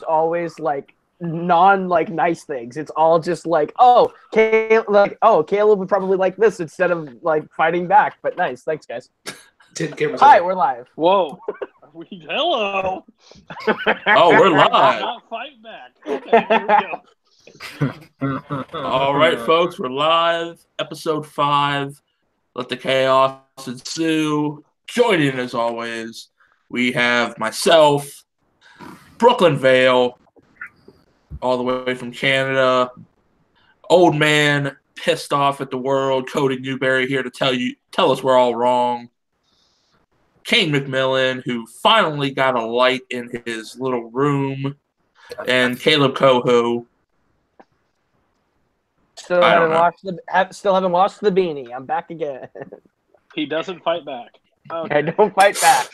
always like nice things. It's all just like, Caleb would probably like this instead of like fighting back. But nice, thanks guys. Hi, we're live. Whoa. Hello. Oh, we're live. Not fight back. Okay, here we go. All right, folks, we're live. Episode 5. Let the chaos ensue. Joining as always, we have myself, Brooklyn Vale, all the way from Canada. Old man, pissed off at the world. Cody Newberry here to tell us we're all wrong. Kane McMillan, who finally got a light in his little room, and Caleb Coho. Still haven't lost the beanie. I'm back again. He doesn't fight back. Okay. I don't fight back.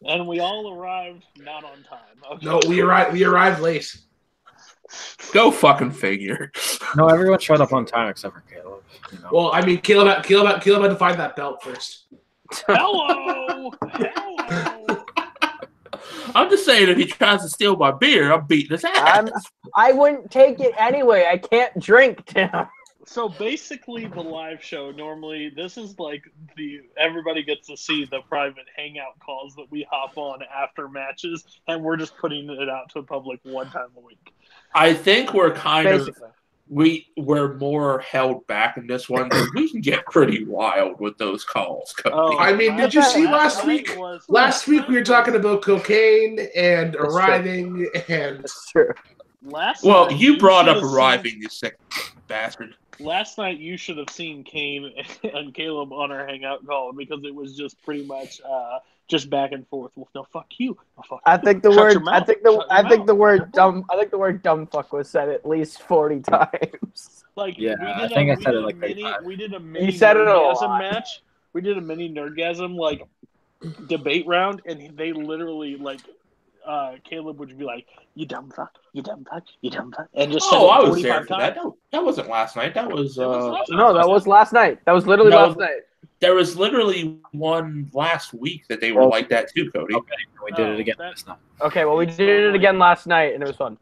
And we all arrived not on time. Okay. No, we arrived late. Go fucking figure. No, everyone showed up on time except for Caleb. You know? Well, I mean, Caleb had to find that belt first. Hello. I'm just saying, if he tries to steal my beer, I'm beating his ass. I wouldn't take it anyway. I can't drink, Tim. So basically, the live show, normally, this is like everybody gets to see the private hangout calls that we hop on after matches, and we're just putting it out to the public one time a week. I think we're Basically. we're more held back in this one because we can get pretty wild with those calls, Cody. Oh, I mean, did you see last week? Last week we were talking about cocaine and arriving, and That's true. Well, you brought up arriving, you sick bastard. Last night you should have seen Kane and Caleb on our hangout call because it was just pretty much just back and forth. Well, no, fuck you. No, fuck I think the Shut word. your mouth. I think the. Shut I your think mouth. the word dumb. I think the word dumb fuck was said at least 40 times. Like, Yeah, we I did think I we said did it a like mini, 35. we did a mini said it a nerdgasm lot. match. We did a mini nerdgasm like debate round, and they literally like Caleb would be like, "You dumb fuck, you dumb fuck, you dumb fuck," and just said Oh, I it was there 45 for that. times. No, that wasn't last night. That was No, that was last night. That was literally No. last night. there was literally one last week that they were like that too, Cody. Okay, we did it again that- this night. Okay, well we did it again last night and it was fun.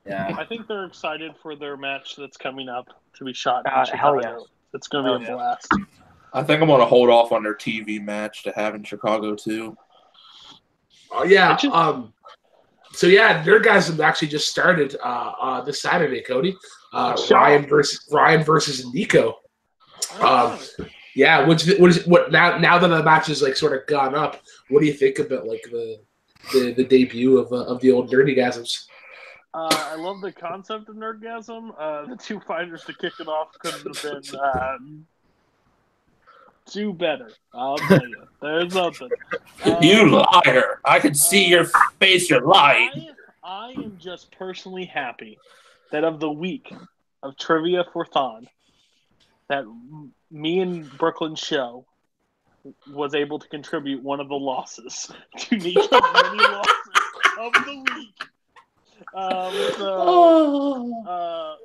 Yeah. I think they're excited for their match that's coming up to be shot in Hell Chicago. yeah. It's going to be a blast. I think I'm going to hold off on their TV match to have in Chicago too. oh yeah, Did you- so yeah, Nerdgasm actually just started this Saturday, Cody. Ryan versus Nico. Yeah, what now that the match has like sort of gone up, what do you think about like the debut of the old Nerdygasms? I love the concept of Nerdgasm. The two fighters to kick it off couldn't have been do better. I'll tell you. There's nothing. You liar! I can see your face. You're lying. I am just personally happy that of the week of Trivia for Thon, that me and Brooklyn's show was able to contribute one of the losses to Nico's many losses of the week.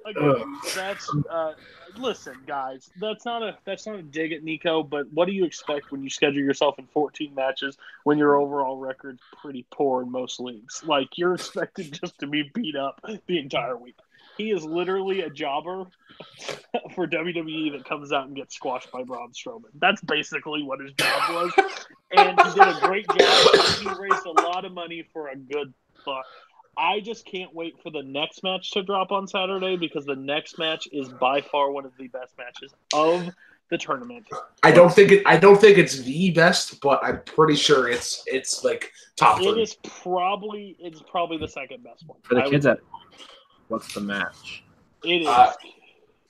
Again, that's listen, guys. That's not a dig at Nico, but what do you expect when you schedule yourself in 14 matches when your overall record's pretty poor in most leagues? Like, you're expected just to be beat up the entire week. He is literally a jobber for WWE that comes out and gets squashed by Braun Strowman. That's basically what his job was, and he did a great job. He raised a lot of money for a good thought. I just can't wait for the next match to drop on Saturday because the next match is by far one of the best matches of the tournament. I don't think it's the best, but I'm pretty sure it's like top three. It's probably the second best one. For the kids at what's the match? It is.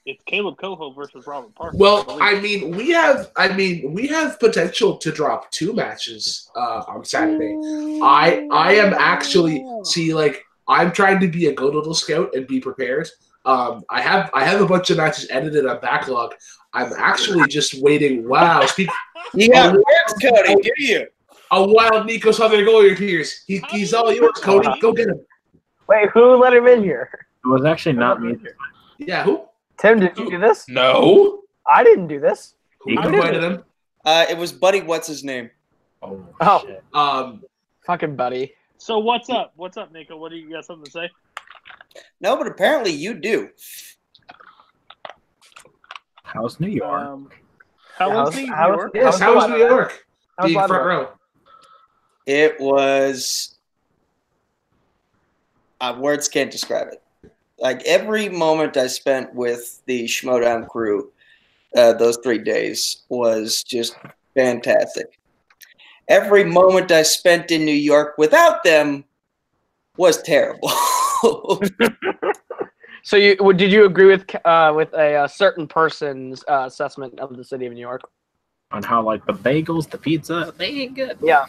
It's Caleb Coho versus Robert Parker. Well, I mean, we have potential to drop 2 matches on Saturday. I am actually I'm trying to be a good little scout and be prepared. I have a bunch of matches edited on backlog. I'm actually just waiting. Wow, You got works, Cody. Do you? a wild Nico Southern goal appears. He's all yours, Cody. Go get him. Wait, who let him in here? It was actually not me. Yeah, who? Tim, did you do this? No. I didn't do this. Who invited him? It was Buddy. What's his name? Oh, Oh. shit. Fucking buddy. So what's up? What's up, Nico? What do you got something to say? No, but apparently you do. How's New York? How was New York? Yes, how was New York? Being front row. It was. Words can't describe it. Like every moment I spent with the Schmodown crew, those 3 days was just fantastic. Every moment I spent in New York without them was terrible. So did you agree with a certain person's assessment of the city of New York? On how like the bagels, the pizza, they ain't good. Yeah.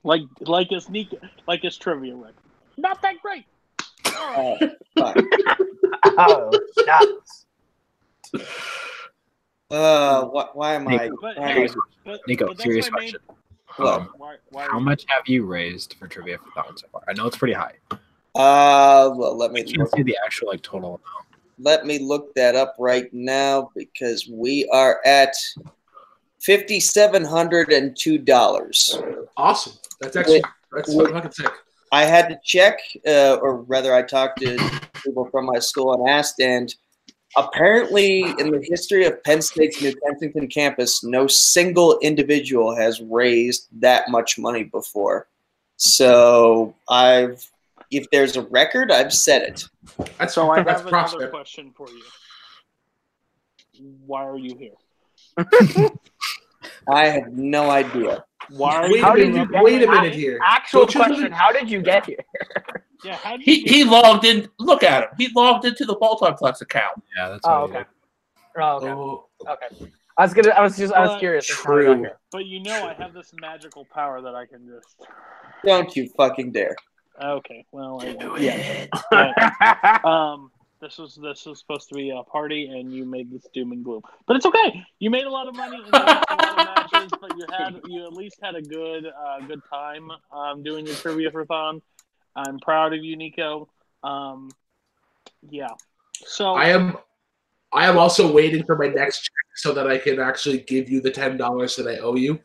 Like his trivia record. Not that great. Oh, nuts. Why am I? Nico, serious question. How much have you raised for Trivia for that one so far? I know it's pretty high. Well, let me. I can't see the actual like total amount. Let me look that up right now because we are at $5,702. Awesome. That's actually fucking sick. I had to check, or rather, I talked to people from my school and asked, and apparently, in the history of Penn State's New Kensington campus, no single individual has raised that much money before. So if there's a record, I've set it. So I have another question for you. Why are you here? I have no idea. Wait a minute here. Actual question: how did you get here? Yeah, he logged in. Look at him. He logged into the Multiplex account. Yeah, that's okay. Okay. I was curious. True. But I have this magical power that I can just. Don't you fucking dare. Okay. Well, This was supposed to be a party, and you made this doom and gloom. But it's okay. You made a lot of money and you lost a lot of matches, but you at least had a good time doing your trivia for Thon. I'm proud of you, Nico. Yeah. So I am also waiting for my next check so that I can actually give you the $10 that I owe you.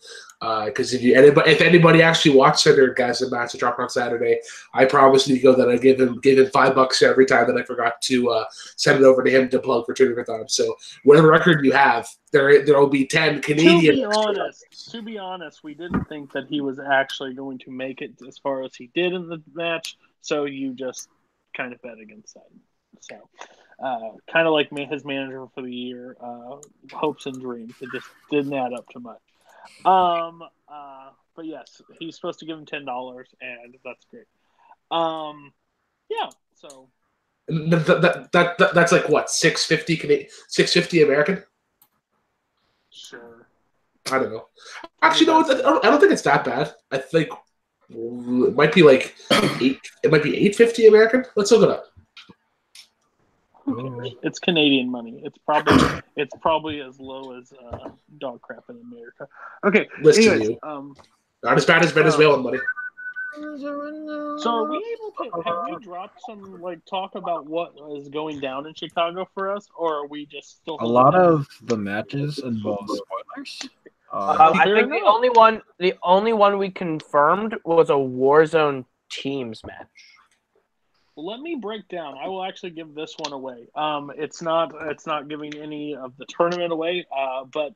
Because if anybody actually watched their guys in match that dropped on Saturday, I promised Nico that I give him $5 every time that I forgot to send it over to him to plug for Trivia-a-thon. So whatever record you have, there will be 10 Canadian. To be honest, we didn't think that he was actually going to make it as far as he did in the match. So you just kind of bet against that. So. Kind of like his manager for the year, hopes and dreams. It just didn't add up too much. But yes, he's supposed to give him $10, and that's great. Yeah. So that's like what, $650 American? Sure. I don't know. Actually, no, I don't think it's that bad. I think it might be like $8. It might be $850 American. Let's look it up. It's Canadian money. It's probably as low as dog crap in America. Okay. Listen to you. Not as bad as Venezuelan money. So are we able to have we dropped some talk about what is going down in Chicago for us, or are we just still a lot of the matches involve spoilers? I think the only one we confirmed was a Warzone teams match. Well, let me break down. I will actually give this one away. It's not giving any of the tournament away. But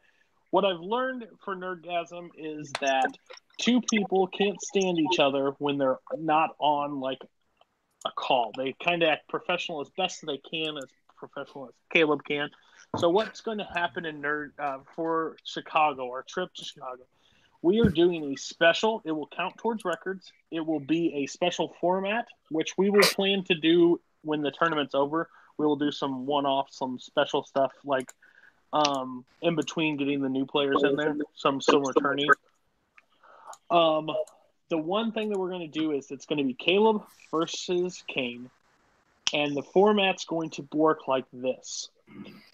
what I've learned for Nerdgasm is that two people can't stand each other when they're not on a call. They kind of act professional as best they can, as professional as Caleb can. So what's going to happen in for Chicago, our trip to Chicago? We are doing a special. It will count towards records. It will be a special format, which we will plan to do when the tournament's over. We will do some one-off, some special stuff in between getting the new players in there, some returning. The one thing that we're going to do is it's going to be Caleb versus Kane, and the format's going to work like this.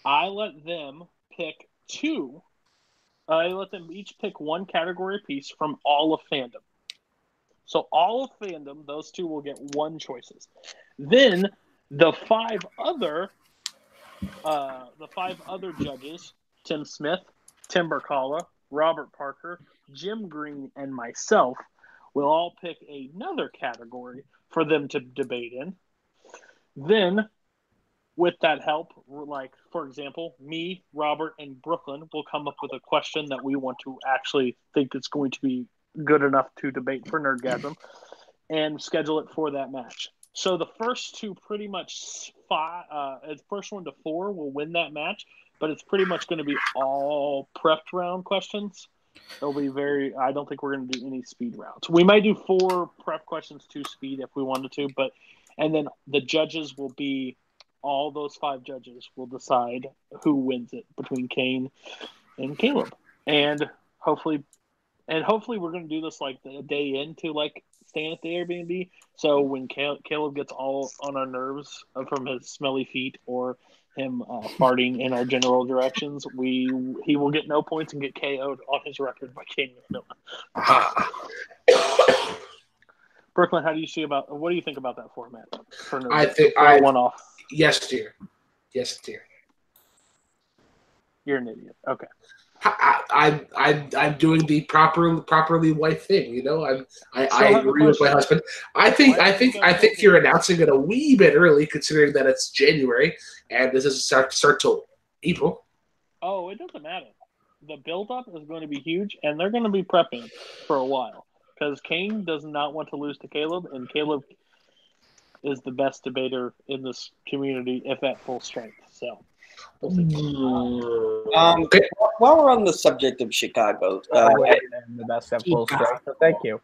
I let them pick two. I let them each pick one category apiece from all of fandom. So all of fandom, those two will get one choices. Then the five other judges, Tim Smith, Tim Berkala, Robert Parker, Jim Green, and myself will all pick another category for them to debate in. Then, with that help, like, for example, me, Robert, and Brooklyn will come up with a question that we want to actually think is going to be good enough to debate for Nerdgasm and schedule it for that match. So the first two pretty much first one to four will win that match, but it's pretty much going to be all prepped round questions. It'll be I don't think we're going to do any speed rounds. We might do 4 prep questions, 2 speed if we wanted to, and then the judges will be, all those 5 judges will decide who wins it between Kane and Caleb. And hopefully we're going to do this like the day into like staying at the Airbnb. So when Caleb gets all on our nerves from his smelly feet or him farting in our general directions, he will get no points and get KO'd on his record by Kane. Brooklyn, what do you think about that format? I one off. Yes, dear. You're an idiot. Okay. I'm doing the properly white thing, you know. I agree with my husband. I think you're announcing it a wee bit early, considering that it's January and this is start till April. Oh, it doesn't matter. The build-up is going to be huge, and they're going to be prepping for a while because Kane does not want to lose to Caleb, and Caleb is the best debater in this community if at full strength. So. While we're on the subject of Chicago, the best at full strength. So thank you.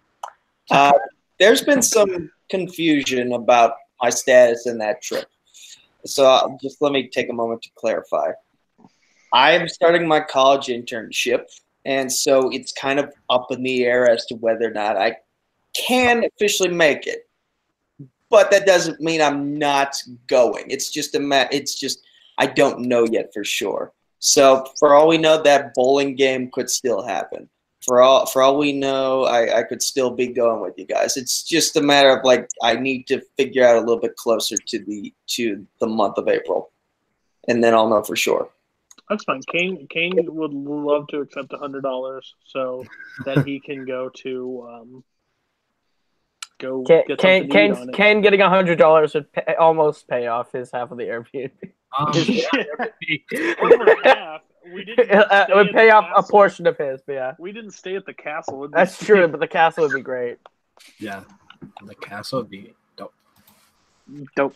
There's been some confusion about my status in that trip. So just let me take a moment to clarify. I'm starting my college internship, and so it's kind of up in the air as to whether or not I can officially make it. But that doesn't mean I'm not going. It's just I don't know yet for sure. So for all we know, that bowling game could still happen. For all we know, I could still be going with you guys. It's just a matter of like I need to figure out a little bit closer to the month of April, and then I'll know for sure. That's fine. Kane would love to accept $100 so that he can go to get something to eat on it. Kane getting $100 would almost pay off his half of the Airbnb. Over half. It would pay off a portion of his, but yeah. We didn't stay at the castle. That's true, but the castle would be great. Yeah, the castle would be dope. Dope.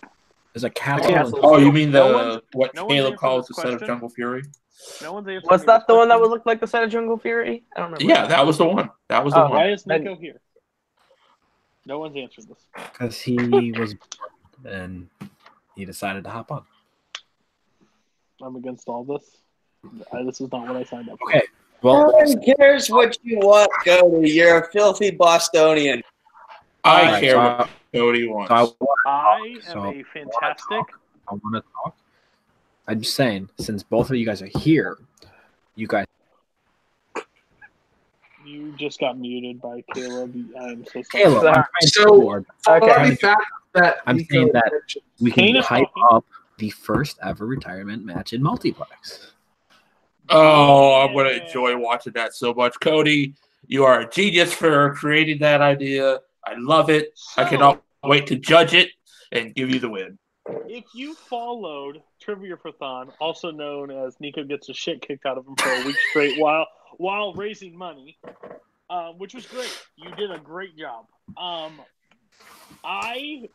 There's a castle. Oh, you mean what Caleb calls the set of Jungle Fury? No one's answering. Was that the one that would look like the set of Jungle Fury? I don't remember. Yeah, that was the one. That was the one. Why is Nico here? No one's answered this. Because he was bored and he decided to hop on. I'm against all this. This is not what I signed up for. Okay. Well, no one cares what you want, Cody. You're a filthy Bostonian. I care what Cody wants. I am a fantastic. I want to talk. I'm just saying, since both of you guys are here, you guys. You just got muted by Caleb. I'm so sorry. Caleb, I'm saying that we can hype up the first ever retirement match in Multiplex. Oh, I'm going to enjoy watching that so much. Cody, you are a genius for creating that idea. I love it. I cannot wait to judge it and give you the win. If you followed Trivia for Thon, also known as Nico gets the shit kicked out of him for a week straight while raising money, which was great. You did a great job. I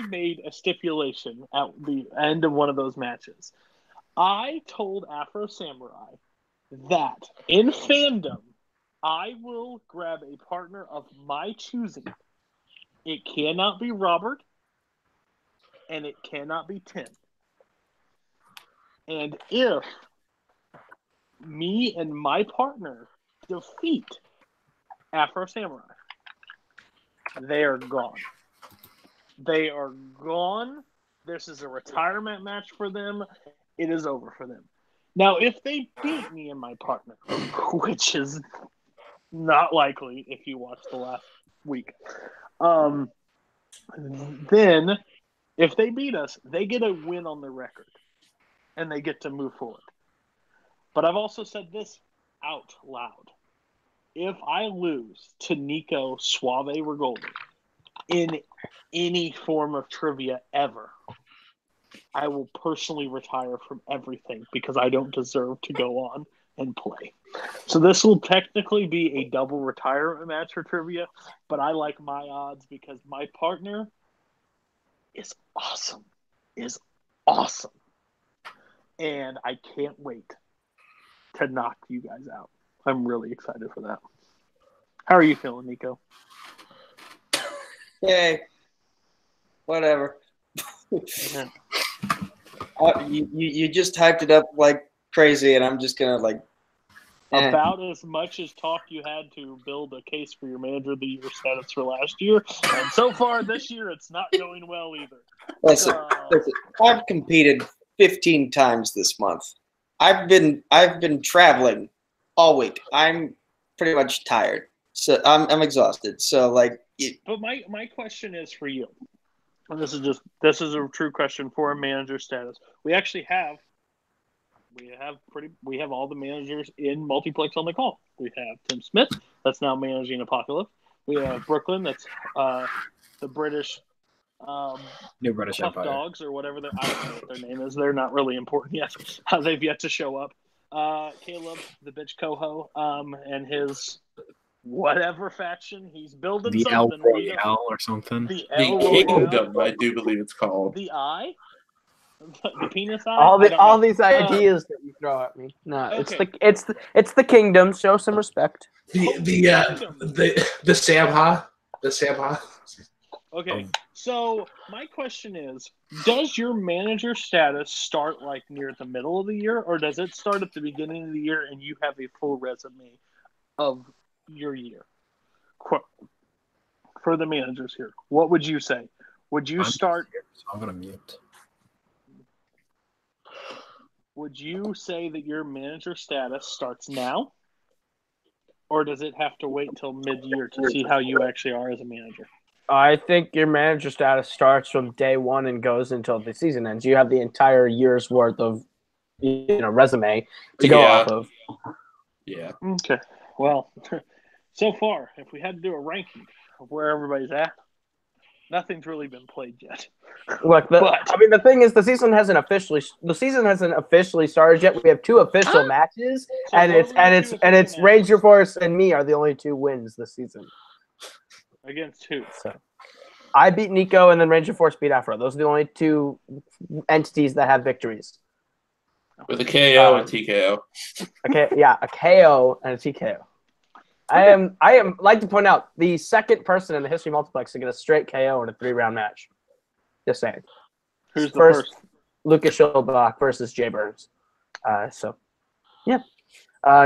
made a stipulation at the end of one of those matches. I told Afro Samurai that in fandom, I will grab a partner of my choosing. It cannot be Robert, and it cannot be Tim. And if me and my partner defeat Afro Samurai, they are gone. They are gone. This is a retirement match for them. It is over for them. Now, if they beat me and my partner, which is not likely if you watch the last week, then if they beat us, they get a win on their record, and they get to move forward. But I've also said this out loud, if I lose to Nico Suave Rigoldi in any form of trivia ever, I will personally retire from everything because I don't deserve to go on and play. So this will technically be a double retirement match for trivia, but I like my odds because my partner is awesome. And I can't wait to knock you guys out. I'm really excited for that. How are you feeling, Nico? Yay. Whatever. Yeah. You just hyped it up like crazy, and I'm just gonna About as much as talk you had to build a case for your manager of the year status for last year, and so far this year it's not going well either. Listen, I've competed 15 times this month. I've been traveling all week. I'm pretty much tired, so I'm exhausted. So but my question is for you. And this is a true question for a manager status. We actually have all the managers in Multiplex on the call. We have Tim Smith, that's now managing Apocalypse. We have Brooklyn, that's the British New British Tough Empire. Dogs or whatever. I don't know what their name is. They're not really important yet. They've yet to show up. Caleb, the bitch coho, and his whatever faction he's building. The something. El Royale or something. The The El Kingdom, Royale. I do believe it's called. The Eye. The penis eye. All these ideas that you throw at me. No, Okay. it's the kingdom. Show some respect. The Samha. The Samha. Okay, so my question is, does your manager status start near the middle of the year, or does it start at the beginning of the year and you have a full resume of your year? For the managers here, what would you say? Would you start? So I'm gonna mute. Would you say that your manager status starts now, or does it have to wait until mid-year to see how you actually are as a manager? I think your manager status starts from day one and goes until the season ends. You have the entire year's worth of resume to go off of. Yeah. Okay. Well, so far, if we had to do a ranking of where everybody's at, nothing's really been played yet. Look, the thing is, the season hasn't officially started yet. We have 2 official matches, So and it's Ranger Force and me are the only 2 wins this season. Against who? So, I beat Nico, and then Ranger Force beat Afro. Those are the only 2 entities that have victories. With a KO and TKO. Okay, yeah, a KO and a TKO. I am like to point out the second person in the history of Multiplex to get a straight KO in a 3-round match. Just saying. Who's the first? Lucas Schilbach versus Jay Burns.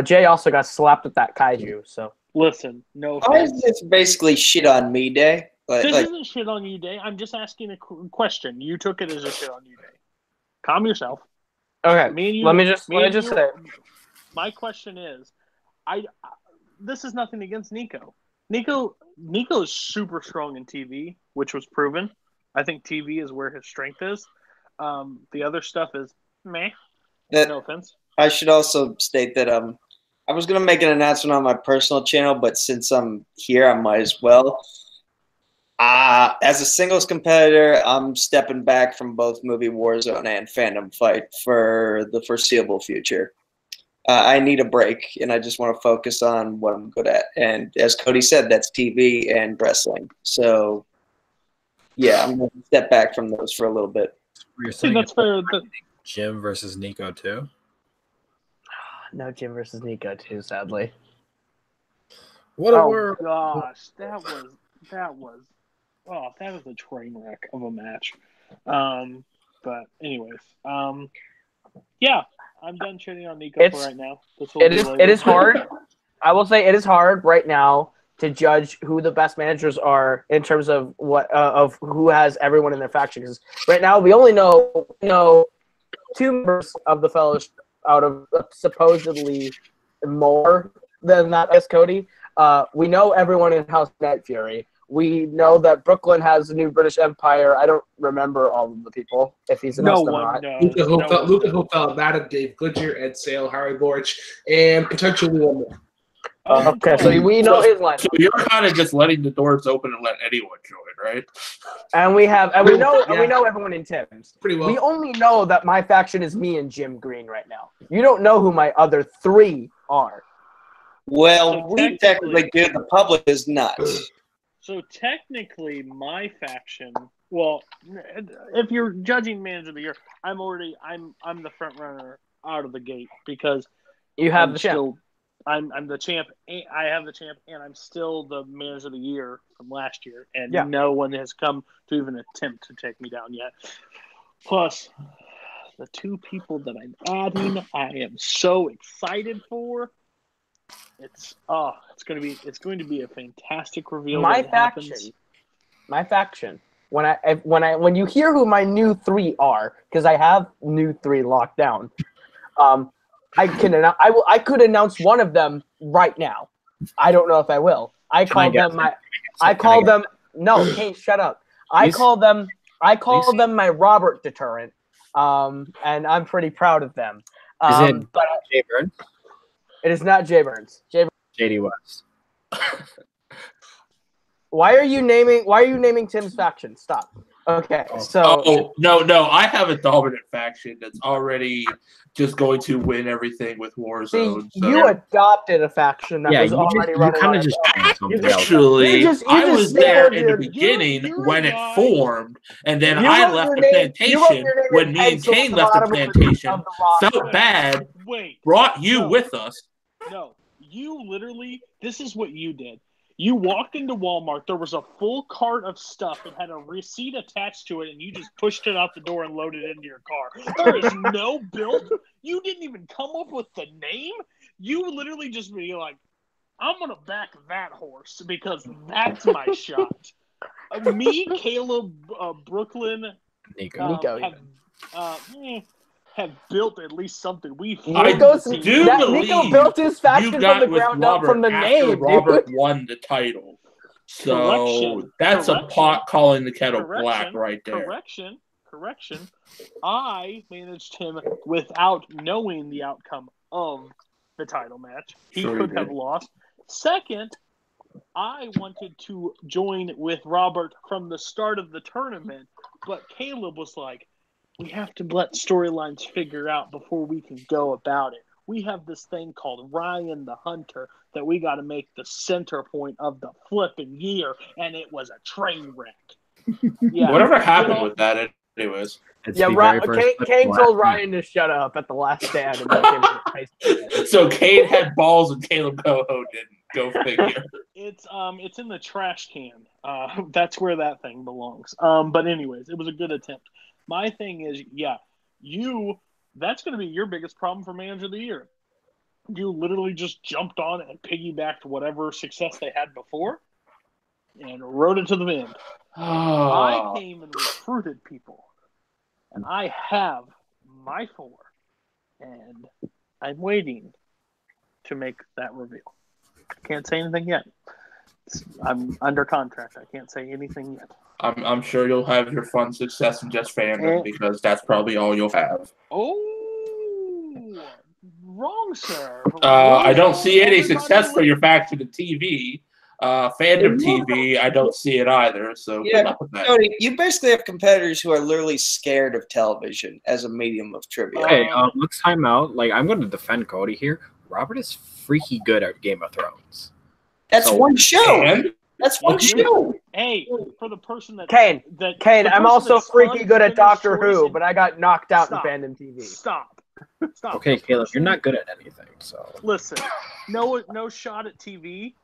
Jay also got slapped with that kaiju. So listen, no. Why is this basically shit on me day? This isn't shit on you day. I'm just asking a question. You took it as a shit on you day. Calm yourself. Okay. Let me just say. My question is, this is nothing against Nico. Nico is super strong in TV, which was proven. I think TV is where his strength is. The other stuff is meh. No offense. I should also state that I was going to make an announcement on my personal channel, but since I'm here, I might as well. As a singles competitor, I'm stepping back from both movie Warzone and Fandom Fight for the foreseeable future. I need a break, and I just want to focus on what I'm good at. And as Cody said, that's TV and wrestling. So, yeah, I'm going to step back from those for a little bit. You're saying that's fair. Jim versus Nico, too? No Jim versus Nico, too, sadly. What a word. Gosh, that was a train wreck of a match. But anyways, yeah, I'm done shitting on Nico for right now. It is hard. I will say it is hard right now to judge who the best managers are in terms of of who has everyone in their faction. Because right now we only know 2 members of the fellowship out of supposedly more than that as Cody. We know everyone in House Night Fury. We know that Brooklyn has the New British Empire. I don't remember all of the people, if he's announced them or not. Luca Hofeld, Madam Dave Goodyear, Ed Sale, Harry Borch, and potentially one more. Okay, so we know his lineup. So you're kind of just letting the doors open and let anyone join, right? And we know everyone in Tim's. Pretty well. We only know that my faction is me and Jim Green right now. You don't know who my other 3 are. Well, we technically do. The public is not. So technically, my faction. Well, if you're judging manager of the year, I'm the front runner out of the gate because you have the champ. I'm the champ. I have the champ, and I'm still the manager of the year from last year, and no one has come to even attempt to take me down yet. Plus, the 2 people that I'm adding, I am so excited for. It's going to be a fantastic reveal. My faction. When you hear who my new 3 are, because I have new 3 locked down, I could announce one of them right now. I don't know if I will. No, Kane, shut up. I call them my Robert deterrent. And I'm pretty proud of them. Is it Jay Burns? It is not Jay Burns. JD West. Why are you naming Tim's faction? Stop. Okay, so no, I have a dominant faction that's already just going to win everything with Warzone. See, you adopted a faction that was already running. Actually, I was there in the beginning when it formed, and then I left the plantation when me and Kane left the plantation. Felt bad. Brought you with us. No, you literally. This is what you did. You walked into Walmart, there was a full cart of stuff that had a receipt attached to it, and you just pushed it out the door and loaded it into your car. There is no build. You didn't even come up with the name. You literally just be like, I'm going to back that horse because that's my shot. Me, Caleb, Brooklyn, Nico. have built at least something. Nico built his faction from the ground up from the name. Robert won the title. So that's a pot calling the kettle black right there. Correction. I managed him without knowing the outcome of the title match. He could have lost. Second, I wanted to join with Robert from the start of the tournament, but Caleb was like, we have to let storylines figure out before we can go about it. We have this thing called Ryan the Hunter that we got to make the center point of the flipping year, and it was a train wreck. Yeah, whatever happened with that, anyways. Kane told Ryan to shut up at the last stand. And so Kane had balls and Caleb Coho didn't. Go figure. It's in the trash can. That's where that thing belongs. But anyways, it was a good attempt. My thing is, that's going to be your biggest problem for manager of the year. You literally just jumped on and piggybacked whatever success they had before and rode it to the end. I came and recruited people, and I have my 4, and I'm waiting to make that reveal. I can't say anything yet. I'm under contract. I can't say anything yet. I'm sure you'll have your fun success in just fandom because that's probably all you'll have. Oh, wrong, sir. I don't see any success for your faction in TV. Fandom TV, I don't see it either. So good luck with that. Cody, you basically have competitors who are literally scared of television as a medium of trivia. Okay, let's time out. I'm going to defend Cody here. Robert is freaky good at Game of Thrones. That's one show. That's one show. Hey, for the person that Kane, I'm also freaky good at Doctor Who, but I got knocked out in Fandom TV. Stop. Okay, Caleb, you're not good at anything. So listen, no shot at TV,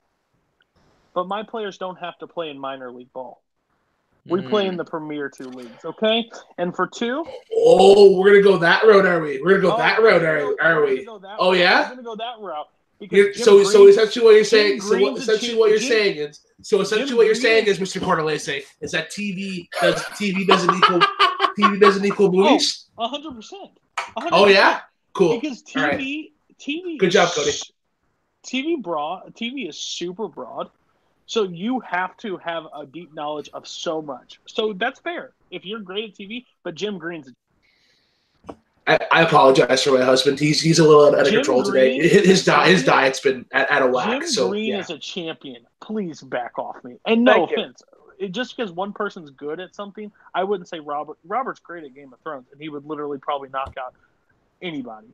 but my players don't have to play in minor league ball. We play in the Premier 2 leagues, okay? And for 2... Oh, we're going to go that route, are we? We're going to go that route, are we? Oh, yeah? We're going to go that route. So essentially what you're saying is, Mr. Cordelese, is that TV doesn't equal movies? 100%. Oh yeah, cool. Because TV. Good job, Cody. TV is super broad. So you have to have a deep knowledge of so much. So that's fair if you're great at TV. But Jim Green's. I apologize for my husband. He's a little out of control today. His diet's been at a whack. Jim Green is a champion. Please back off me. And no offense, just because one person's good at something, I wouldn't say Robert. Robert's great at Game of Thrones, and he would literally probably knock out anybody.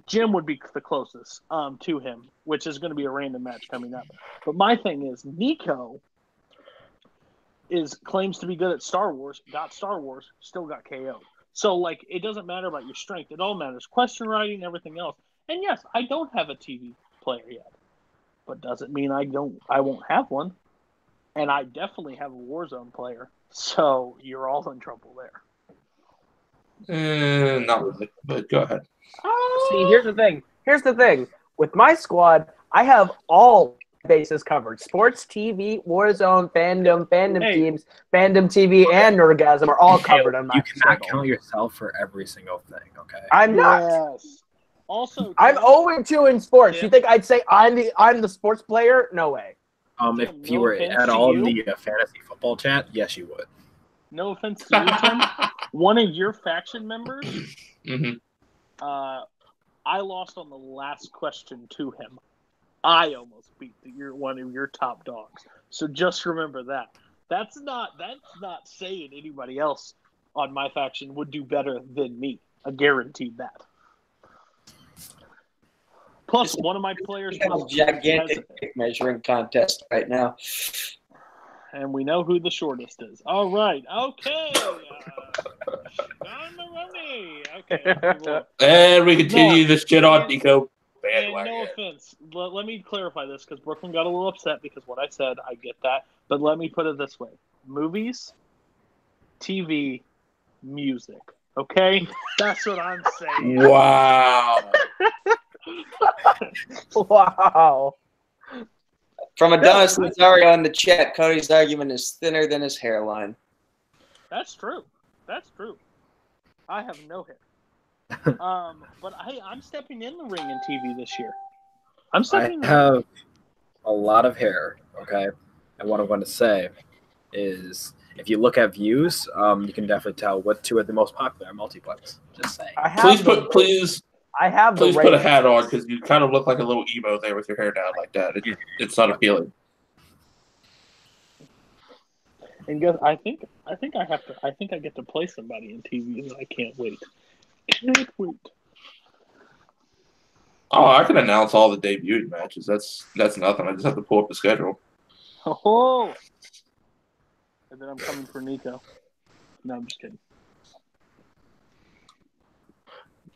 Jim would be the closest to him, which is going to be a random match coming up. But my thing is, Nico claims to be good at Star Wars, got Star Wars, still got KO. So, like, it doesn't matter about your strength. It all matters. Question writing, everything else. And yes, I don't have a TV player yet, but doesn't mean I won't have one. And I definitely have a Warzone player. So you're all in trouble there. Not really, but go ahead. See, here's the thing. With my squad, I have all bases covered. Sports, TV, Warzone, fandom teams, fandom TV, and Nerdgasm are all covered on my You cannot count yourself for every single thing, okay? I'm not. Yes. Also, I'm 0-2 in sports. Yeah. You think I'd say I'm the sports player? No way. If you were at all in the fantasy football chat, yes, you would. No offense to you, Tim. One of your faction members, I lost on the last question to him. I almost beat one of your top dogs. So just remember that. That's not saying anybody else on my faction would do better than me. I guaranteed that. Plus, one of my players was a gigantic measuring contest right now. And we know who the shortest is. All right. Okay. Okay. And we continue this shit on Nico. And no offense. Let me clarify this because Brooklyn got a little upset because what I said. I get that. But let me put it this way. Movies, TV, music. Okay? That's what I'm saying. Wow. Wow. From Adonis Nazario in the chat, Cody's argument is thinner than his hairline. That's true. I have no hair. But I'm stepping in the ring in TV this year. I have a lot of hair, okay? And what I'm going to say is, if you look at views, you can definitely tell what two are the most popular Multiplex. Just saying. Please put a hat on because you kind of look like a little emo there with your hair down like that. It's not appealing. And guys, I think I get to play somebody in TV, and I can't wait. Oh, I can announce all the debuting matches. That's nothing. I just have to pull up the schedule. Oh, and then I'm coming for Nico. No, I'm just kidding.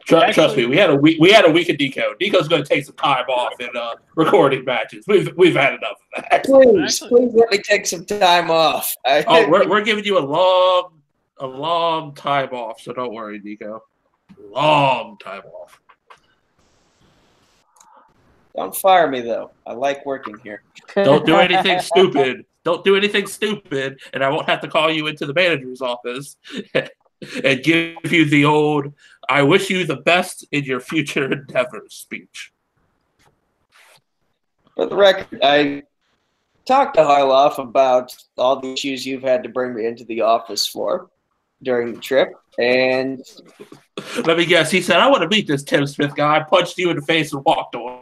Trust me, we had a week of Nico. Nico's going to take some time off in recording matches. We've had enough of that. Please let me take some time off. We're giving you a long time off, so don't worry, Nico. Long time off. Don't fire me though. I like working here. Don't do anything stupid. Don't do anything stupid, and I won't have to call you into the manager's office and give you the old "I wish you the best in your future endeavors" speech. For the record, I talked to Harloff about all the issues you've had to bring me into the office for during the trip, and let me guess, he said, "I want to meet this Tim Smith guy." I punched you in the face and walked away.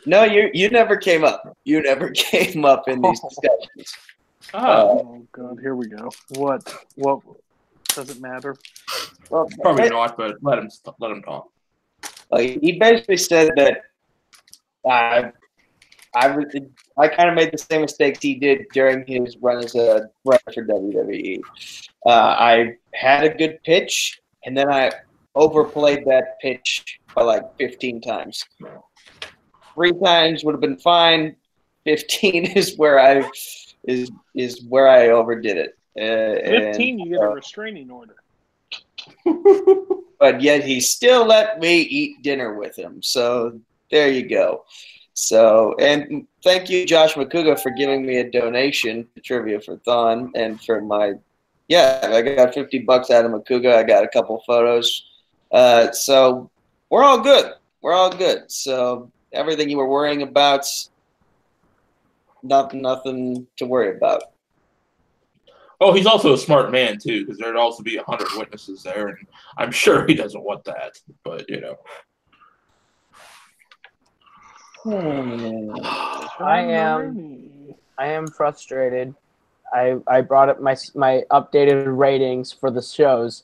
No, you never came up. You never came up in these discussions. Oh God, here we go. What does it matter? Well, probably not, but let him talk. He basically said that I kind of made the same mistakes he did during his run as a runner for WWE. I had a good pitch, and then I overplayed that pitch by like 15 times. 3 times would have been fine. 15 is where I overdid it. 15, you get a restraining order. But yet he still let me eat dinner with him. So there you go. So, and thank you, Josh McCouga, for giving me a donation to Trivia for Thon and for I got $50 out of McCouga. I got a couple photos. So we're all good. So everything you were worrying about, nothing to worry about. Oh, he's also a smart man too, because there'd also be 100 witnesses there, and I'm sure he doesn't want that. But I am frustrated. I brought up my updated ratings for the shows,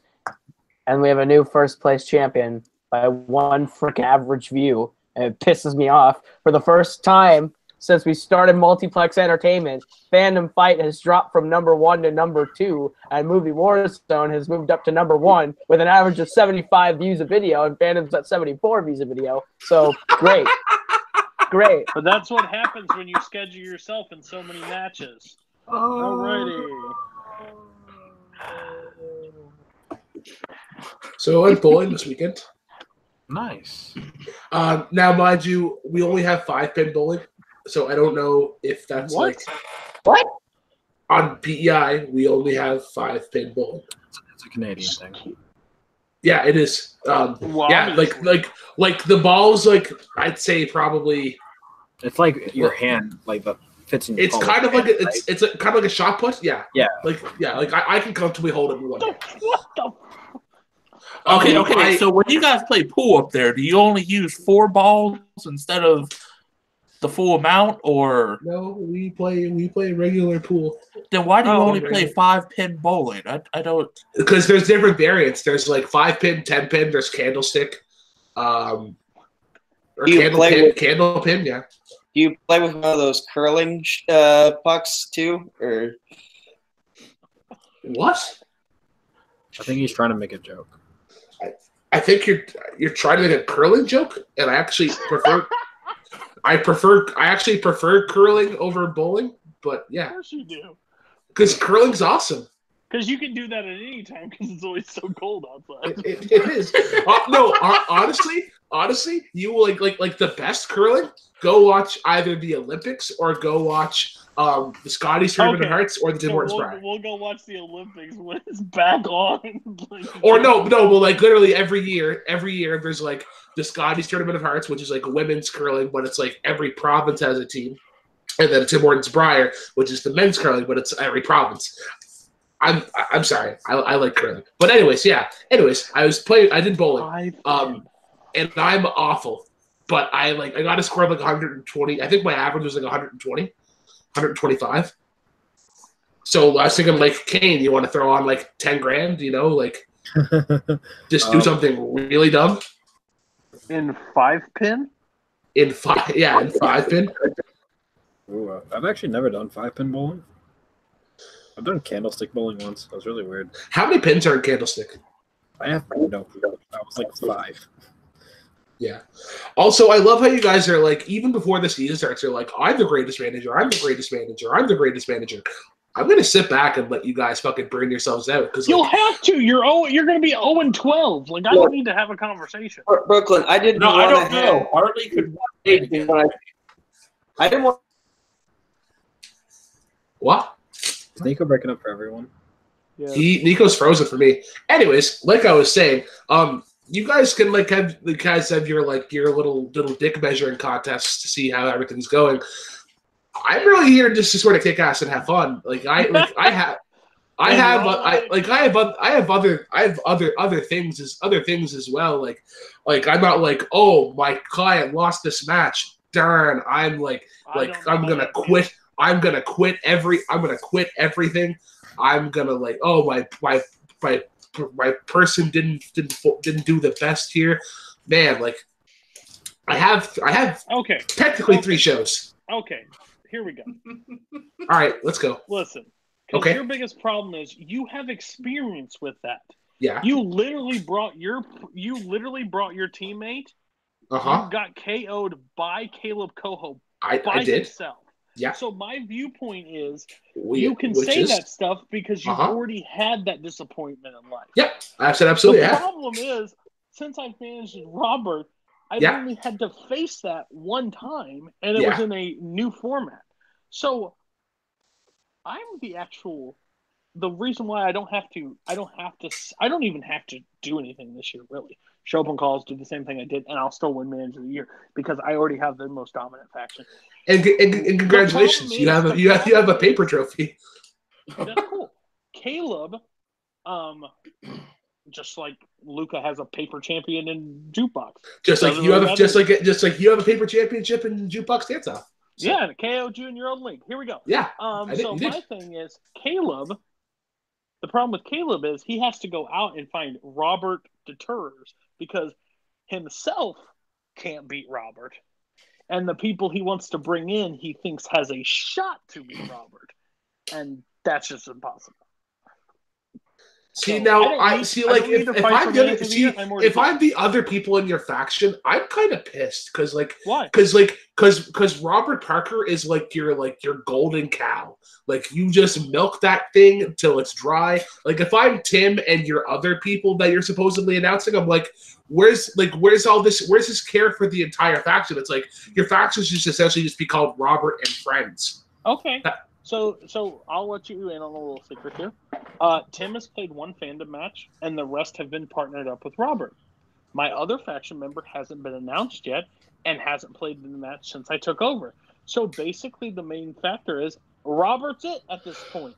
and we have a new first place champion by one freaking average view, and it pisses me off. For the first time since we started Multiplex Entertainment, Fandom Fight has dropped from number 1 to number 2, and Movie Warzone has moved up to number 1 with an average of 75 views a video, and Fandom's at 74 views a video. So great. Great. But that's what happens when you schedule yourself in so many matches. Alrighty. So I went bowling this weekend. Nice. Now, mind you, we only have 5-pin bowling, so I don't know if that's What? What? On PEI, we only have 5-pin bowling. It's a Canadian thing. Yeah, it is. Well, Yeah, like the balls, like I'd say probably. It's like your hand, like the fits in your It's palm kind of hand, like right? it's kind of like a shot put. Yeah. Yeah. Like I can comfortably hold it in one hand. What the? Okay. So when you guys play pool up there, do you only use 4 balls instead of the full amount, or No, we play regular pool then why do you only right. play 5-pin bowling? I don't. because there's different variants. There's like 5-pin, 10-pin. There's candlestick, or Do you play with- candle pin. Yeah. Do you play with one of those curling pucks too, or What? I think he's trying to make a joke. I think you're trying to make a curling joke, and I actually prefer. I actually prefer curling over bowling, but Of yeah, course you do. because curling's awesome. Because you can do that at any time because it's always so cold outside. It is. No, honestly, you will like the best curling. Go watch either the Olympics or go watch the Scotties Tournament of Okay. Hearts or the Tim So Hortons we'll, Bracket. we'll go watch the Olympics when it's back on. Or no, well, like literally every year there's like the Scotties Tournament of Hearts, which is like women's curling, but it's like every province has a team, and then Tim Hortons Briar, which is the men's curling, but it's every province. I'm sorry, I like curling, but anyways, I did bowling, and I'm awful, but I got a score of like 120. I think my average was like 120, 125. So I was thinking, like, Kane, you want to throw on like 10 grand, like just do something really dumb In 5-pin? in 5-pin. Ooh, I've actually never done 5-pin bowling. I've done candlestick bowling once. That was really weird. How many pins are in candlestick? I have no. That was like 5. Yeah. Also, I love how you guys are like, even before the season starts, you're like, I'm the greatest manager. I'm the greatest manager. I'm the greatest manager. I'm gonna sit back and let you guys fucking burn yourselves out because You'll have to. You're going to be 0-12. Like, I don't need to have a conversation. Brooklyn? I didn't. No, I wanna don't know. Harley could wait again. I didn't want. what? Is Nico breaking up for everyone? Yeah. Nico's frozen for me. Anyways, like I was saying, you guys can have your little dick measuring contests to see how everything's going. I'm really here just to sort of kick ass and have fun. I have other things as well. Like I'm not like, oh, my client lost this match. Darn, I'm gonna quit. I'm gonna quit everything. I'm gonna my person didn't do the best here. Man, like I have Okay. technically 3 shows. Okay. Here we go. All right, let's go. Listen. Because Okay. your biggest problem is you have experience with that. Yeah. You literally brought your teammate. Uh-huh. You got KO'd by Caleb Coho I by did. himself. Yeah. So my viewpoint is We- you can which say is- that stuff because you've Uh-huh. already had that disappointment in life. Yep. I said absolutely. The Yeah. problem is, since I've managed Robert, I've Yeah. only had to face that one time, and it was in a new format. So I'm the actual the reason why I don't even have to do anything this year, really. Show up on calls, do the same thing I did, and I'll still win Manager of the Year because I already have the most dominant faction. And congratulations, you have a paper trophy. That's cool. Caleb, just like Luca has a paper champion in jukebox. Just like you have a paper championship in jukebox dance off. So. Yeah, and KO Junior own league. Here we go. Yeah. So my thing is Caleb. The problem with Caleb is he has to go out and find Robert deterrers because himself can't beat Robert, and the people he wants to bring in he thinks has a shot to beat Robert, and that's just impossible. See, so, now I see. Like, if I'm the other people in your faction, I'm kind of pissed because, like, why? Because Robert Parker is like your golden cow. Like, you just milk that thing till it's dry. Like, if I'm Tim and your other people that you're supposedly announcing, I'm like, where's all this? Where's this care for the entire faction? It's like your faction should just essentially just be called Robert and Friends. Okay. So I'll let you in on a little secret here. Tim has played one fandom match, and the rest have been partnered up with Robert. My other faction member hasn't been announced yet and hasn't played in the match since I took over. So basically the main factor is Robert's it at this point.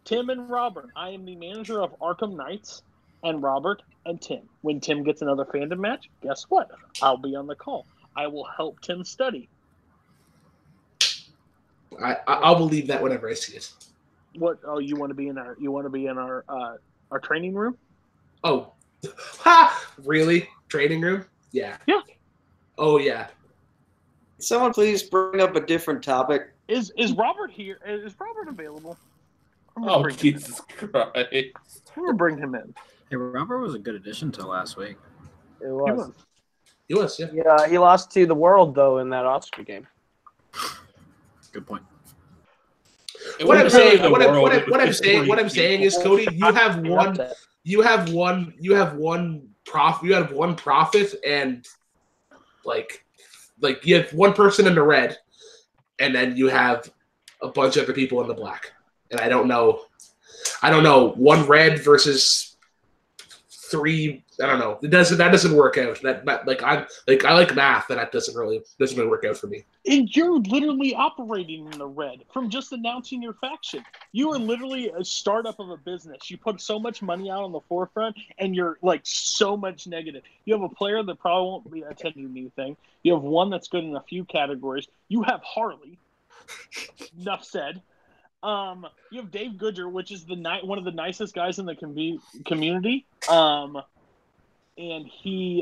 Tim and Robert. I am the manager of Arkham Knights and Robert and Tim. When Tim gets another fandom match, guess what? I'll be on the call. I will help Tim study. I'll believe that whenever I see it. What? Oh, you want to be in our training room? Oh, ha! Really? Training room? Yeah. Yeah. Oh yeah. Someone please bring up a different topic. Is Robert here? Is Robert available? Oh Jesus Christ! I'm gonna bring him in. Hey, Robert was a good addition to last week. It was. He was. Yeah. Yeah. He lost to the world though in that Oscar game. Good point. What I'm saying is, Cody, you have one profit, and like you have one person in the red, and then you have a bunch of other people in the black. And I don't know, one red versus three. I don't know. That doesn't work out. I like math, and that doesn't really work out for me. And you're literally operating in the red from just announcing your faction. You are literally a startup of a business. You put so much money out on the forefront, and you're like so much negative. You have a player that probably won't be attending anything. You have one that's good in a few categories. You have Harley. Enough said. You have Dave Goodger, which is one of the nicest guys in the community. And he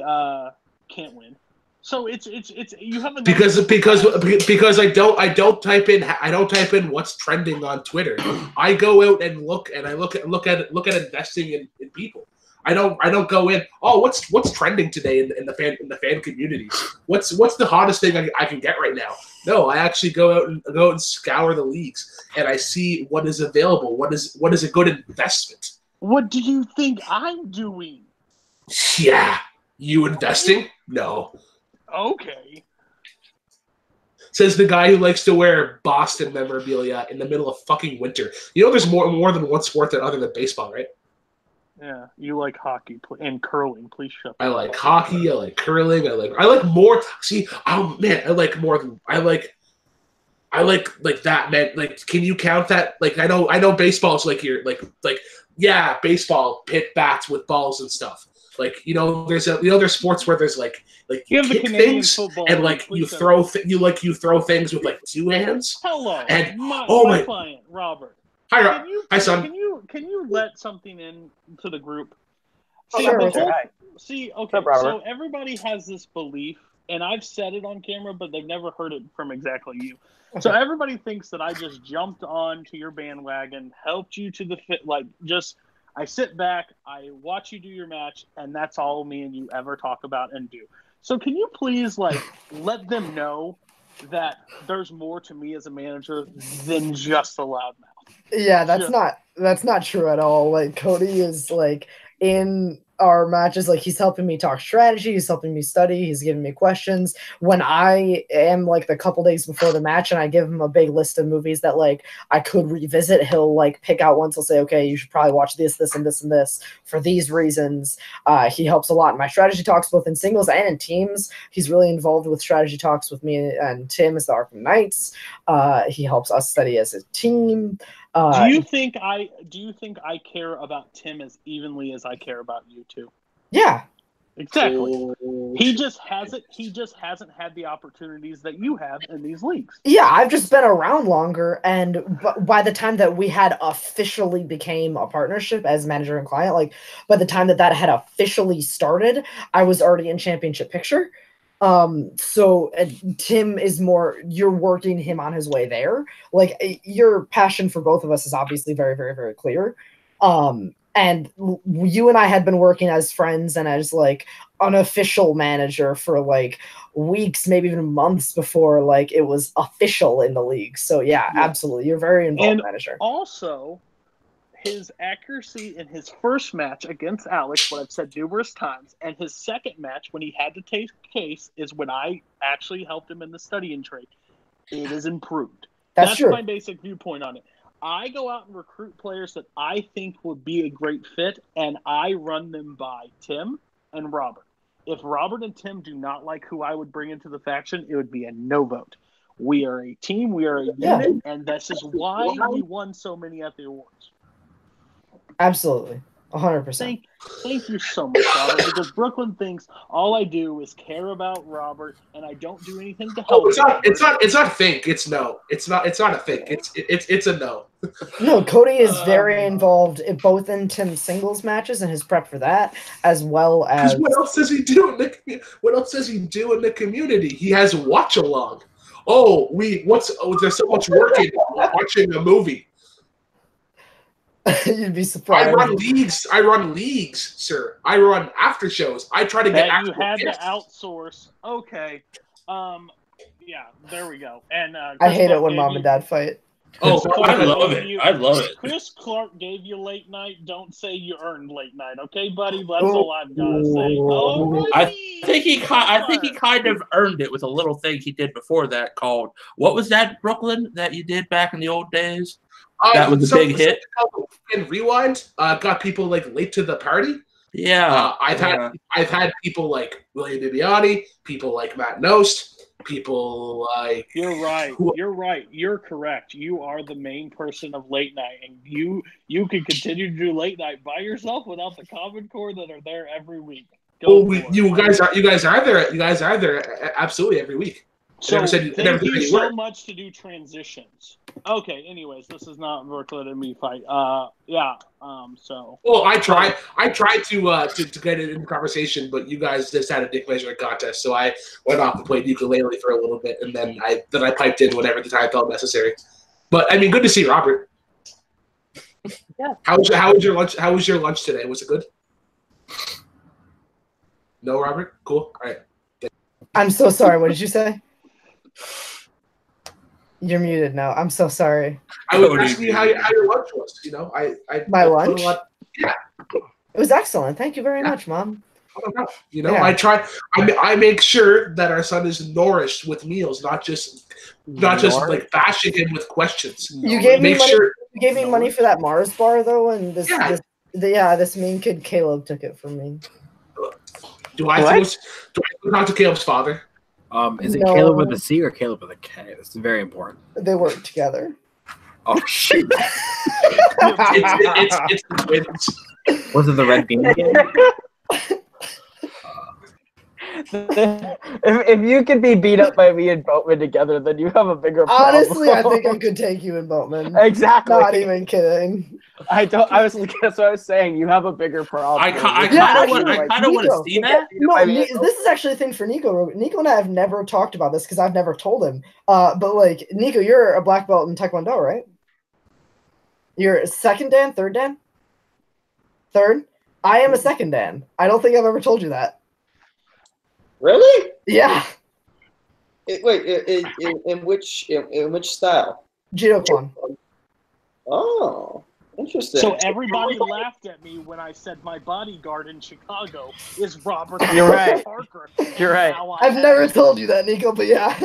can't win. So it's you have because I don't type in what's trending on Twitter. I go out and look at investing in people. I don't go in. Oh, what's trending today in the fan community? What's the hottest thing I can get right now? No, I actually go out and scour the leagues, and I see what is available. What is a good investment? What do you think I'm doing? Yeah, you investing? No. Okay. Says the guy who likes to wear Boston memorabilia in the middle of fucking winter. You know, there's more than one sport other than baseball, right? Yeah, you like hockey and curling. Please shut up. I like hockey. I like curling. I like more. See, oh man, I like that, man. Like, can you count that? Like, I know baseball's like your yeah, baseball pit bats with balls and stuff. Like, there's sports where there's like you have the Canadian things football and like you throw things with like two hands. Hello, and my client Robert. Hi, son. Can you let something in to the group? See, okay, so everybody has this belief, and I've said it on camera, but they've never heard it from exactly you. So everybody thinks that I just jumped on to your bandwagon, helped you to the fit, I sit back, I watch you do your match, and that's all me and you ever talk about and do. So can you please let them know that there's more to me as a manager than just a loudmouth? Yeah, that's not true at all. Like, Cody is in our matches. Like, he's helping me talk strategy, he's helping me study, he's giving me questions. When I am like the couple days before the match and I give him a big list of movies that like I could revisit, he'll like pick out ones. He'll say, okay, you should probably watch this, this, and this, and this for these reasons. He helps a lot in my strategy talks, both in singles and in teams. He's really involved with strategy talks with me and Tim as the Arkham Knights. He helps us study as a team. Do you think I care about Tim as evenly as I care about you two? Yeah. Exactly. He just hasn't had the opportunities that you have in these leagues. Yeah, I've just been around longer, and by the time that we had officially became a partnership as manager and client, like by the time that had officially started, I was already in championship picture. So Tim is more, you're working him on his way there. Like, your passion for both of us is obviously very, very, very clear. And you and I had been working as friends and as like unofficial manager for like weeks, maybe even months before like it was official in the league. So yeah, absolutely. You're very involved, manager. Also, his accuracy in his first match against Alex, what I've said numerous times, and his second match when he had to take case is when I actually helped him in the study and trade. It is improved. That's true. My basic viewpoint on it. I go out and recruit players that I think would be a great fit, and I run them by Tim and Robert. If Robert and Tim do not like who I would bring into the faction, it would be a no vote. We are a team, we are a unit, and this is why we won so many at the awards. Absolutely. 100%. Thank you so much, Robert, because Brooklyn thinks all I do is care about Robert, and I don't do anything to help. It's not think. It's no. It's not a think. It's a no. No, Cody is very involved both in Tim's singles matches and his prep for that, as well as what else does he do in the community? He has watch along. There's so much work in watching a movie. You'd be surprised. I run leagues, sir. I run after shows. I try to get that you had to outsource. Okay. Yeah, there we go. And I hate it when mom and dad fight. Oh, I love it. I love it. Chris Clark gave you late night. Don't say you earned late night, okay, buddy? That's all I've got to say. Oh, I think he kind of earned it with a little thing he did before that called, what was that, Brooklyn, that you did back in the old days? That was a big hit. And Rewind got people like late to the party. Yeah, I've had people like William Bibiani, people like Matt Nost, people like. You're right. You're right. You're correct. You are the main person of late night, and you can continue to do late night by yourself without the Common Core that are there every week. You guys are there. You guys are there absolutely every week. So thank you so much to do transitions. Okay, anyways, this is not Brooklyn and me fight. So. Well, I tried to get it in conversation, but you guys just had a dick measuring contest, so I went off and played ukulele for a little bit, and then I piped in whenever the time felt necessary. But I mean, good to see Robert. Yeah. How was your lunch? How was your lunch today? Was it good? No, Robert. Cool. All right. I'm so sorry. What did you say? You're muted now. I'm so sorry. I was asking you how your lunch was. You know, my lunch. Yeah, it was excellent. Thank you very much, Mom. You know, yeah. I make sure that our son is nourished with meals, not just like bashing him with questions. You gave me money. You gave me money for that Mars bar though, and this mean kid Caleb took it from me. Do I talk to Caleb's father? Is it Caleb with a C or Caleb with a K? This is very important. They work together. Oh shit! it's the twins. Was it the red bean again? If you could be beat up by me and Boatman together, then you have a bigger problem. Honestly, I think I could take you and Boatman. Exactly. Not even kidding. That's what I was saying. You have a bigger problem. I kind of want to see that. No, this is actually a thing for Nico. Nico and I have never talked about this because I've never told him. But like, Nico, you're a black belt in Taekwondo, right? You're a second Dan, third Dan? Third? I am a second Dan. I don't think I've ever told you that. Really? Yeah. In which style? Judo Kwan. Oh. Interesting. So everybody laughed at me when I said my bodyguard in Chicago is Robert You're right. Parker. You're right. Now I've never told you that, Nico, but yeah.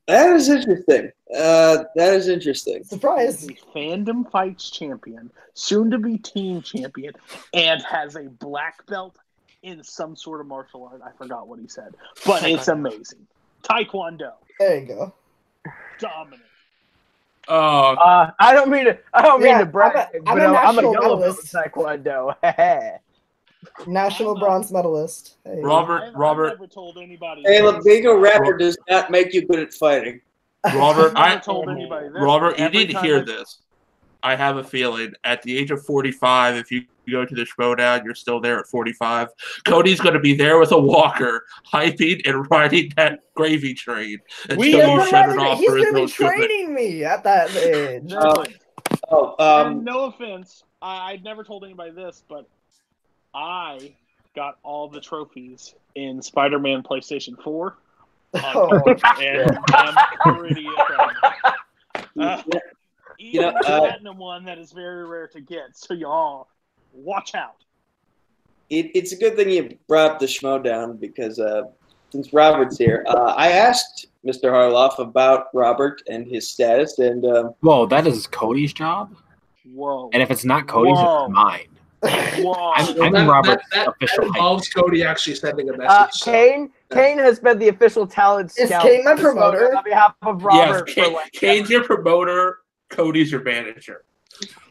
That is interesting. That is interesting. Surprise. He's a Fandom Fights champion, soon to be team champion, and has a black belt in some sort of martial art. I forgot what he said, but it's amazing. Taekwondo. There you go. Dominant. Oh, I don't mean to brag, I'm but a I'm a national yellow belt medalist. in Taekwondo. National bronze medalist. Hey. Robert, I've never told anybody. Caleb, being a rapper does not make you good at fighting. Robert, I've never told anybody this. Robert, you Every need to time hear I- this. I have a feeling at the age of 45, if you go to the Schmodown, you're still there at 45. Cody's going to be there with a walker, hyping and riding that gravy train until We you are shut it off He's for his going to be own good. training me at that age. And no offense, I'd never told anybody this, but I got all the trophies in Spider-Man PlayStation 4. And I'm pretty excited. Even the platinum one that is very rare to get, so y'all watch out. It's a good thing you brought up the Schmodown because since Robert's here, I asked Mr. Harloff about Robert and his status, and Whoa, that is Cody's job? Whoa. And if it's not Cody's, it's mine. Whoa. I'm in Robert's official that involves Cody actually sending a message. so- Kane has been the official talent Is scout. Kane my promoter? On behalf of Robert. Yes, Kane's your promoter, Cody's your manager.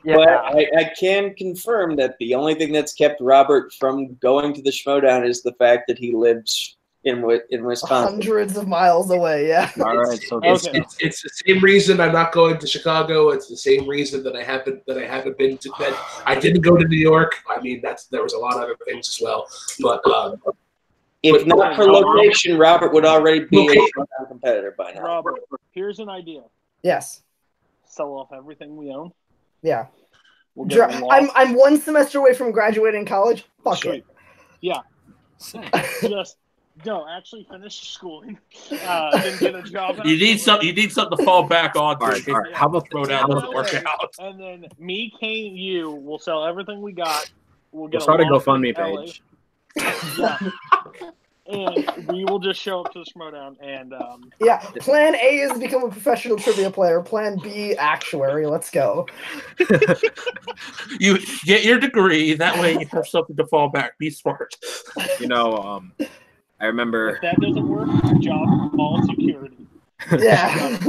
Yeah. but I can confirm that the only thing that's kept Robert from going to the Schmodown is the fact that he lives in Wisconsin. Hundreds of miles away, yeah. All right, so It's the same reason I'm not going to Chicago. It's the same reason that I haven't been to. That I didn't go to New York. I mean, there was a lot of other things as well. But If not for location, Robert would already be a Schmodown competitor by now. Robert, here's an idea. Yes. Sell off everything we own. Yeah. We'll get a lot. I'm one semester away from graduating college. Fuck Sweet. it. Yeah. Just actually finish schooling. Then get a job. You need something to fall back on. all right. How about Schmodown doesn't work out. And then me, Kane, you will sell everything we got. We'll get We'll start a lot GoFundMe in LA. page. Yeah. And we will just show up to the Schmodown and Yeah. Plan A is to become a professional trivia player. Plan B, actuary. Let's go. You get your degree. That way you have something to fall back. Be smart. You know, I remember. if that doesn't work, job mall security. Yeah.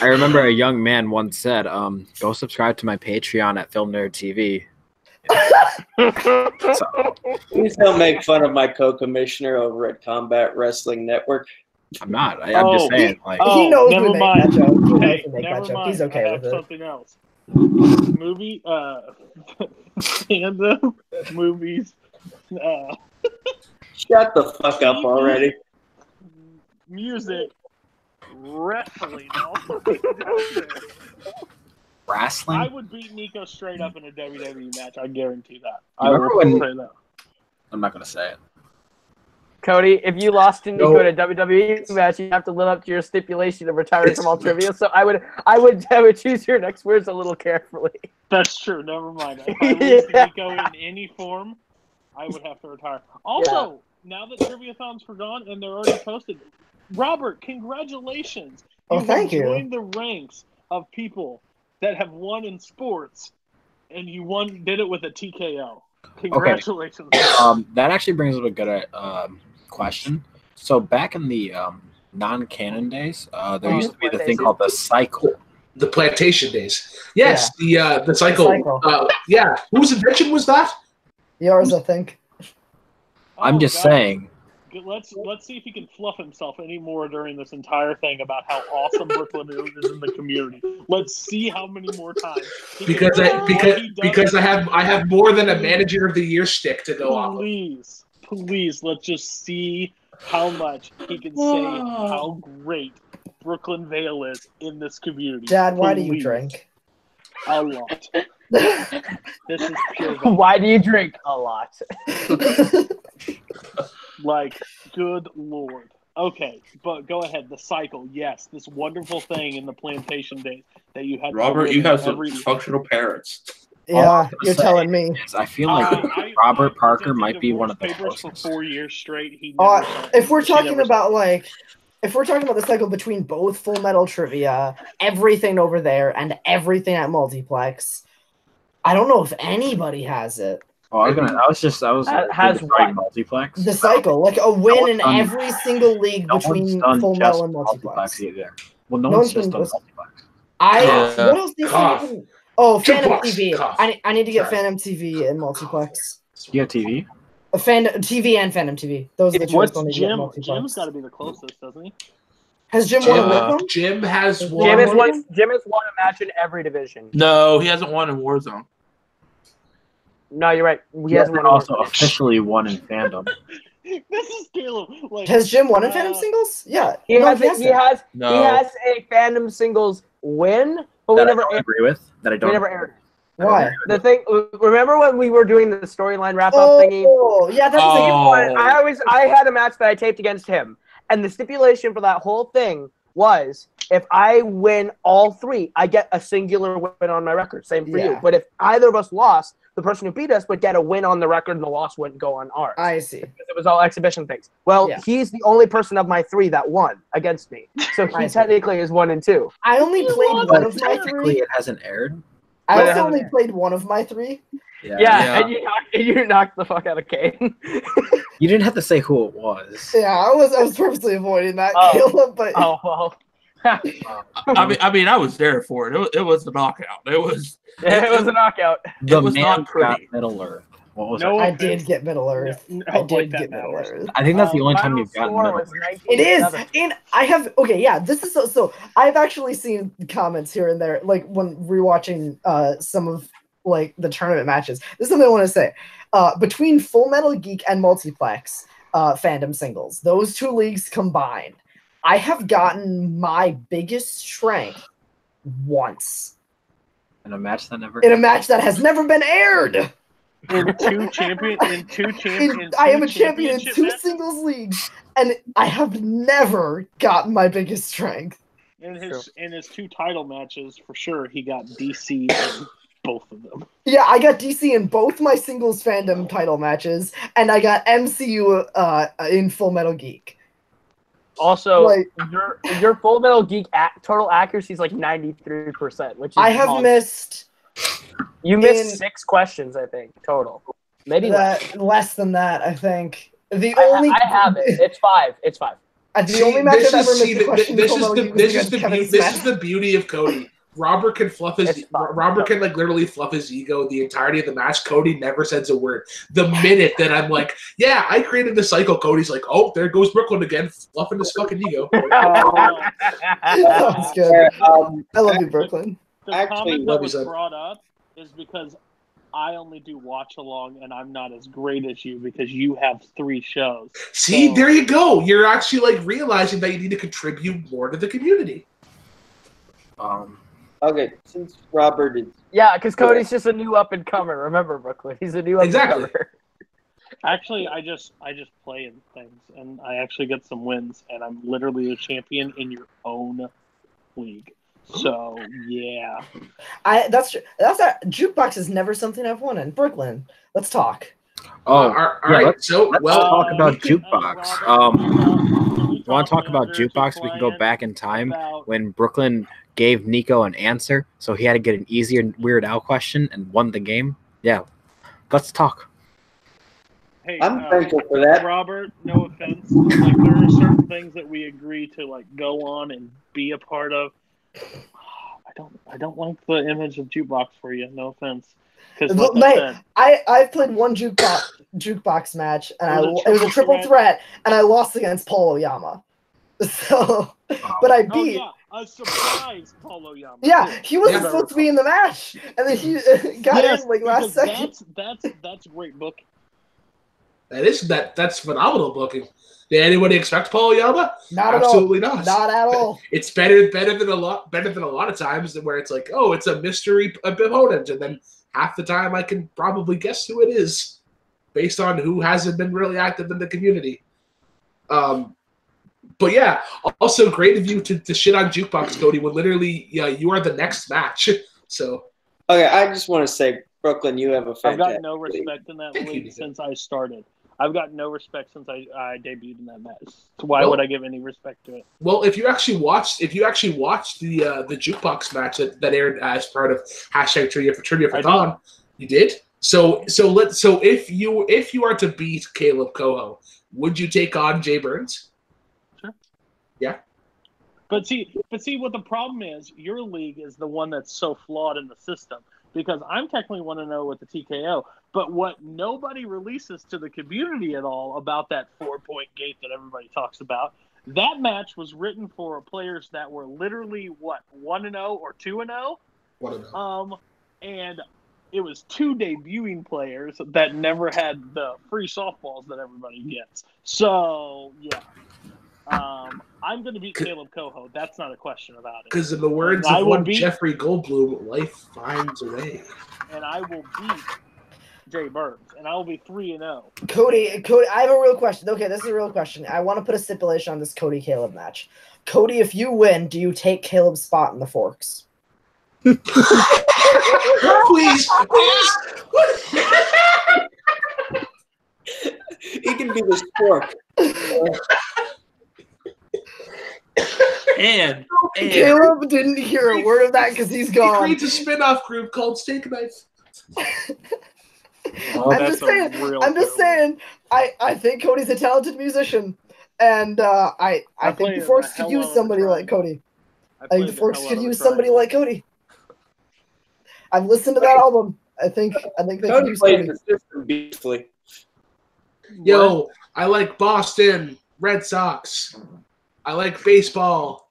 I remember a young man once said, "Go subscribe to my Patreon at Film Nerd TV." So, Please don't make fun of my co-commissioner over at Combat Wrestling Network. I'm not. I'm just saying, like, He knows never we make mind. that joke. He knows Hey, we make never that joke. mind. He's okay I have with it. something else. Movie, stand-up movies, Shut the fuck up already. music, wrestling. wrestling. I would beat Nico straight up in a WWE match. I guarantee that. You I remember will when- say that. I'm not gonna say it. Cody, if you lost to Nico No. in a WWE match, you have to live up to your stipulation of retiring from all trivia. So I would choose your next words a little carefully. That's true. Never mind. If I lose to Nico in any form, I would have to retire. Also, now that Triviathons were gone and they're already posted, Robert, congratulations. Oh, thank you. joined the ranks of people that have won in sports, and you did it with a TKO. Congratulations. That actually brings up a good question. So back in the non-canon days, there used to be the thing called the cycle. the plantation days. Yes, the cycle. Yeah, whose invention was that? Yours, I think. I'm just guys, saying. Let's see if he can fluff himself any more during this entire thing about how awesome Brooklyn is in the community. Let's see how many more times. Because I have more than a manager of the year stick to go off of. Please, let's just see how much he can say how great Brooklyn Vale is in this community. Dad, why do you drink? A lot. This is pure. Why do you drink a lot? Like, good lord. Okay, but go ahead. The cycle, yes, this wonderful thing in the plantation days that you had. Robert, you have some every functional parents. Yeah, you're telling me. I feel like Robert Parker might be one of the papers closest. for 4 years straight. He never saw, If we're talking about the cycle between both Full Metal Trivia, everything over there, and everything at Multiplex, I don't know if anybody has it. Oh, I was has what? Multiplex. The cycle, like a win in every single league between Full Metal and Multiplex. Either. Well, no one's just done Multiplex. What else do you think? Oh, Phantom TV. Cough. I need to get Phantom TV and Multiplex. You have TV? TV and Phantom TV. Those are the two. What's Jim? Jim's got to be the closest, doesn't he? Has Jim won a Warzone? Jim has won. Jim has won a match in every division. No, he hasn't won in Warzone. No, you're right. He hasn't also officially won in fandom. This is Caleb. Like, has Jim won in Phantom Singles? Yeah. He has a Phantom Singles win, but we never agree with. That I don't. We never aired. Why? The thing. Remember when we were doing the storyline wrap up thingy? Oh, yeah, that's the one. I had a match that I taped against him, and the stipulation for that whole thing was if I win all three, I get a singular win on my record. Same for you. But if either of us lost, the person who beat us would get a win on the record, and the loss wouldn't go on ours. I see. Because it was all exhibition things. Well, he's the only person of my three that won against me. So he technically is 1 and 2. I only played one of my three. It hasn't aired. I also only played one of my three. Yeah. And you knocked the fuck out of Kane. You didn't have to say who it was. Yeah, I was purposely avoiding that, Caleb. But well. I mean, I was there for it. It was a knockout. It was a knockout. The it was man not pretty. got Middle Earth. What was it? I did get Middle Earth. I did get Middle Earth. I think that's the only time you've gotten Middle Earth. It is, and I have. Okay, yeah, this is so. I've actually seen comments here and there, like when rewatching some of like the tournament matches. This is something I want to say. Between Full Metal Geek and Multiplex fandom singles, those two leagues combined, I have gotten my biggest strength once in a match that has never been aired. I am a champion in 2 singles leagues, and I have never gotten my biggest strength. In his 2 title matches, for sure, he got DC in both of them. Yeah, I got DC in both my singles fandom title matches, and I got MCU in Full Metal Geek. Also, your Full Metal Geek total accuracy is like 93%, which is I have missed. You missed 6 questions, I think, total. Maybe less than that, I think. I have it. It's 5. It's 5. The only match I've ever missed a question. This is the beauty of Cody. Robert can literally fluff his ego the entirety of the match. Cody never says a word. The minute that I'm like, yeah, I created the cycle, Cody's like, oh, there goes Brooklyn again, fluffing his fucking ego. That's good. I love you, Brooklyn. The comment that was brought up is because I only do watch along, and I'm not as great as you because you have 3 shows. See, there you go. You're actually like realizing that you need to contribute more to the community. Okay, since Robert is because Cody's just a new up and comer. Remember, Brooklyn, he's a new up and comer. Actually, I just play in things, and I actually get some wins, and I'm literally a champion in your own league. So yeah, that's jukebox is never something I've won in. Brooklyn, let's talk. All right. Let's talk about jukebox. You want to talk about jukebox? We can go back in time when Brooklyn gave Nico an answer, so he had to get an easier Weird Al question and won the game. Yeah, let's talk. Hey, I'm thankful for that, Robert. No offense, like there are certain things that we agree to like go on and be a part of. I don't like the image of jukebox for you. No offense. I've played one jukebox match, and it was a triple threat, and I lost against Paul Oyama. So, but I beat. A surprise Paul Oyama. Yeah, he wasn't supposed to be in the match, and then he got in like last second. That's great booking. That's phenomenal booking. Did anybody expect Paul Oyama? Absolutely not. Not at all. It's better than a lot of times where it's like, oh, it's a mystery opponent, and then half the time I can probably guess who it is based on who hasn't been really active in the community. But yeah, also great of you to shit on Jukebox, Cody, when literally you are the next match. So Okay, I just want to say, Brooklyn, you have a fantastic I've got no respect in that Thank you, league Nico. since I started. I've got no respect since I debuted in that match. So why would I give any respect to it? Well, if you actually watched the Jukebox match that aired as part of hashtag Trivia for Con, you did. So if you are to beat Caleb Coho, would you take on Jay Burns? Sure. Yeah. But see what the problem is. Your league is the one that's so flawed in the system because I'm technically 1-0 with the TKO. But what nobody releases to the community at all about that 4-point gate that everybody talks about, that match was written for players that were literally 1-0 or 2-0. 1-0. And it was 2 debuting players that never had the free softballs that everybody gets. So yeah. I'm going to beat Caleb Coho. That's not a question about it. Because in the words of one Jeffrey Goldblum, life finds a way. And I will beat Jay Burns, and I will be 3-0. Cody, I have a real question. Okay, this is a real question. I want to put a stipulation on this Cody-Caleb match. Cody, if you win, do you take Caleb's spot in the Forks? Please. He can be the sport. And Caleb didn't hear a word of that because he's He gone. creates a spin-off group called Steak Knife. I'm just saying. I think Cody's a talented musician, and I think the Forks could use somebody like Cody. I think the Forks could use somebody like Cody. I've listened to that album. I think they could use Cody. The system beautifully. Yo, I like Boston Red Sox. I like baseball.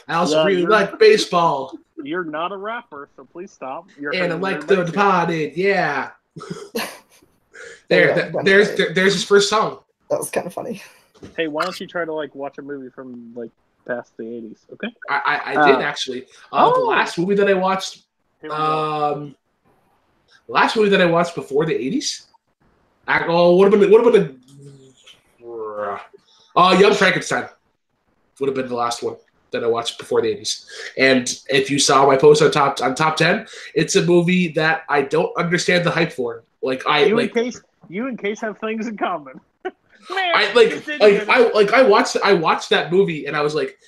I also really like baseball. You're not a rapper, so please stop. And I like The Departed, yeah. There's his first song. That was kind of funny. Hey, why don't you try to watch a movie from past the 80s? Okay. I did actually. The last movie that I watched. The last movie that I watched before the 80s. Would have been Young Frankenstein. Would have been the last one that I watched before the 80s. And if you saw my post on top 10, it's a movie that I don't understand the hype for. You and Case have things in common. Man, I watched that movie and I was like,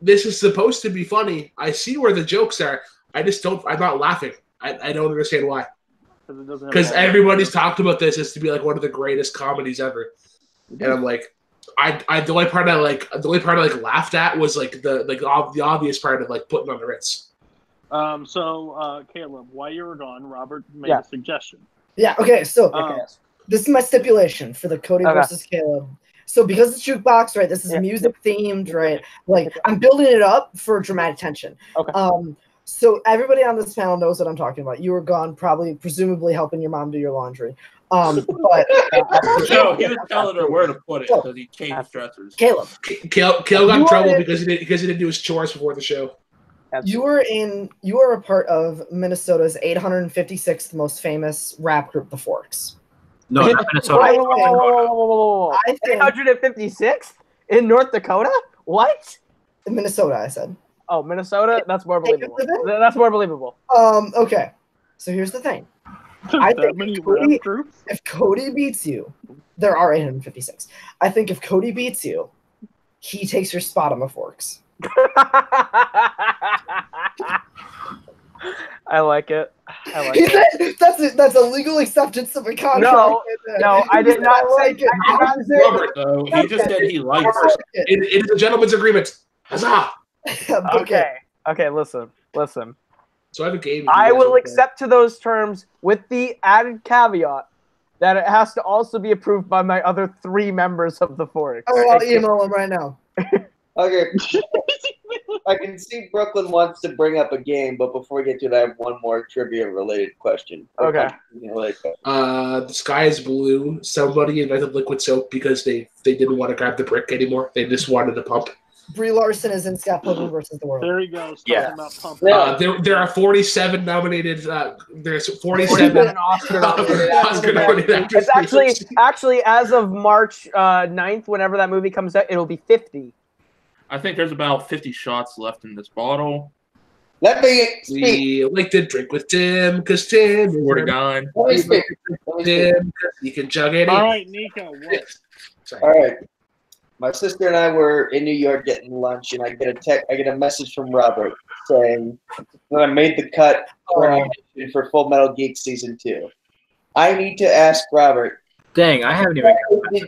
this is supposed to be funny. I see where the jokes are. I'm not laughing. I don't understand why. Because everybody's talked about this as to be one of the greatest comedies ever. And I'm like, the only part I laughed at was the obvious part of putting on the Ritz. So Caleb, while you were gone, Robert made a suggestion. Yeah. Okay. So this is my stipulation for the Cody versus Caleb. So because it's jukebox, right? This is music themed, right? I'm building it up for dramatic tension. Okay. So everybody on this panel knows what I'm talking about. You were gone, presumably helping your mom do your laundry. But no, he was telling her where to put it because he changed dressers. Caleb got in trouble because he didn't do his chores before the show. You were a part of Minnesota's 856th most famous rap group, the Forks. No, not Minnesota. 856 in North Dakota? What? In Minnesota, I said. Oh, Minnesota? That's more believable. That's more believable. Okay. So here's the thing. I think if Cody beats you, there are 856. I think if Cody beats you, he takes your spot on the Forks. I like it. That's a legal acceptance of a contract. No, I did not say it. Robert, though, he just said he likes it. It is a gentleman's agreement. Huzzah! Okay, listen. So I have a game. I will accept to those terms with the added caveat that it has to also be approved by my other 3 members of the Forks. All right, I'll email them right now. Okay. I can see Brooklyn wants to bring up a game, but before we get to that, I have one more trivia-related question. Okay. The sky is blue. Somebody invented liquid soap because they didn't want to grab the brick anymore. They just wanted to pump. Brie Larson is in Scott Pilgrim versus the World. There he goes. Yeah. Talking about pumping. There are 47 nominated. There's 47 Oscar nominated actors. It's actually as of March 9th, whenever that movie comes out, it'll be 50. I think there's about 50 shots left in this bottle. Let me speak. We like to drink with Tim because Tim is Swear to God. Let me speak. Tim. You can jug it. All right, Nico. What? All right. My sister and I were in New York getting lunch, and I get a message from Robert saying that I made the cut for Full Metal Geek Season 2. I need to ask Robert. Dang, I haven't even.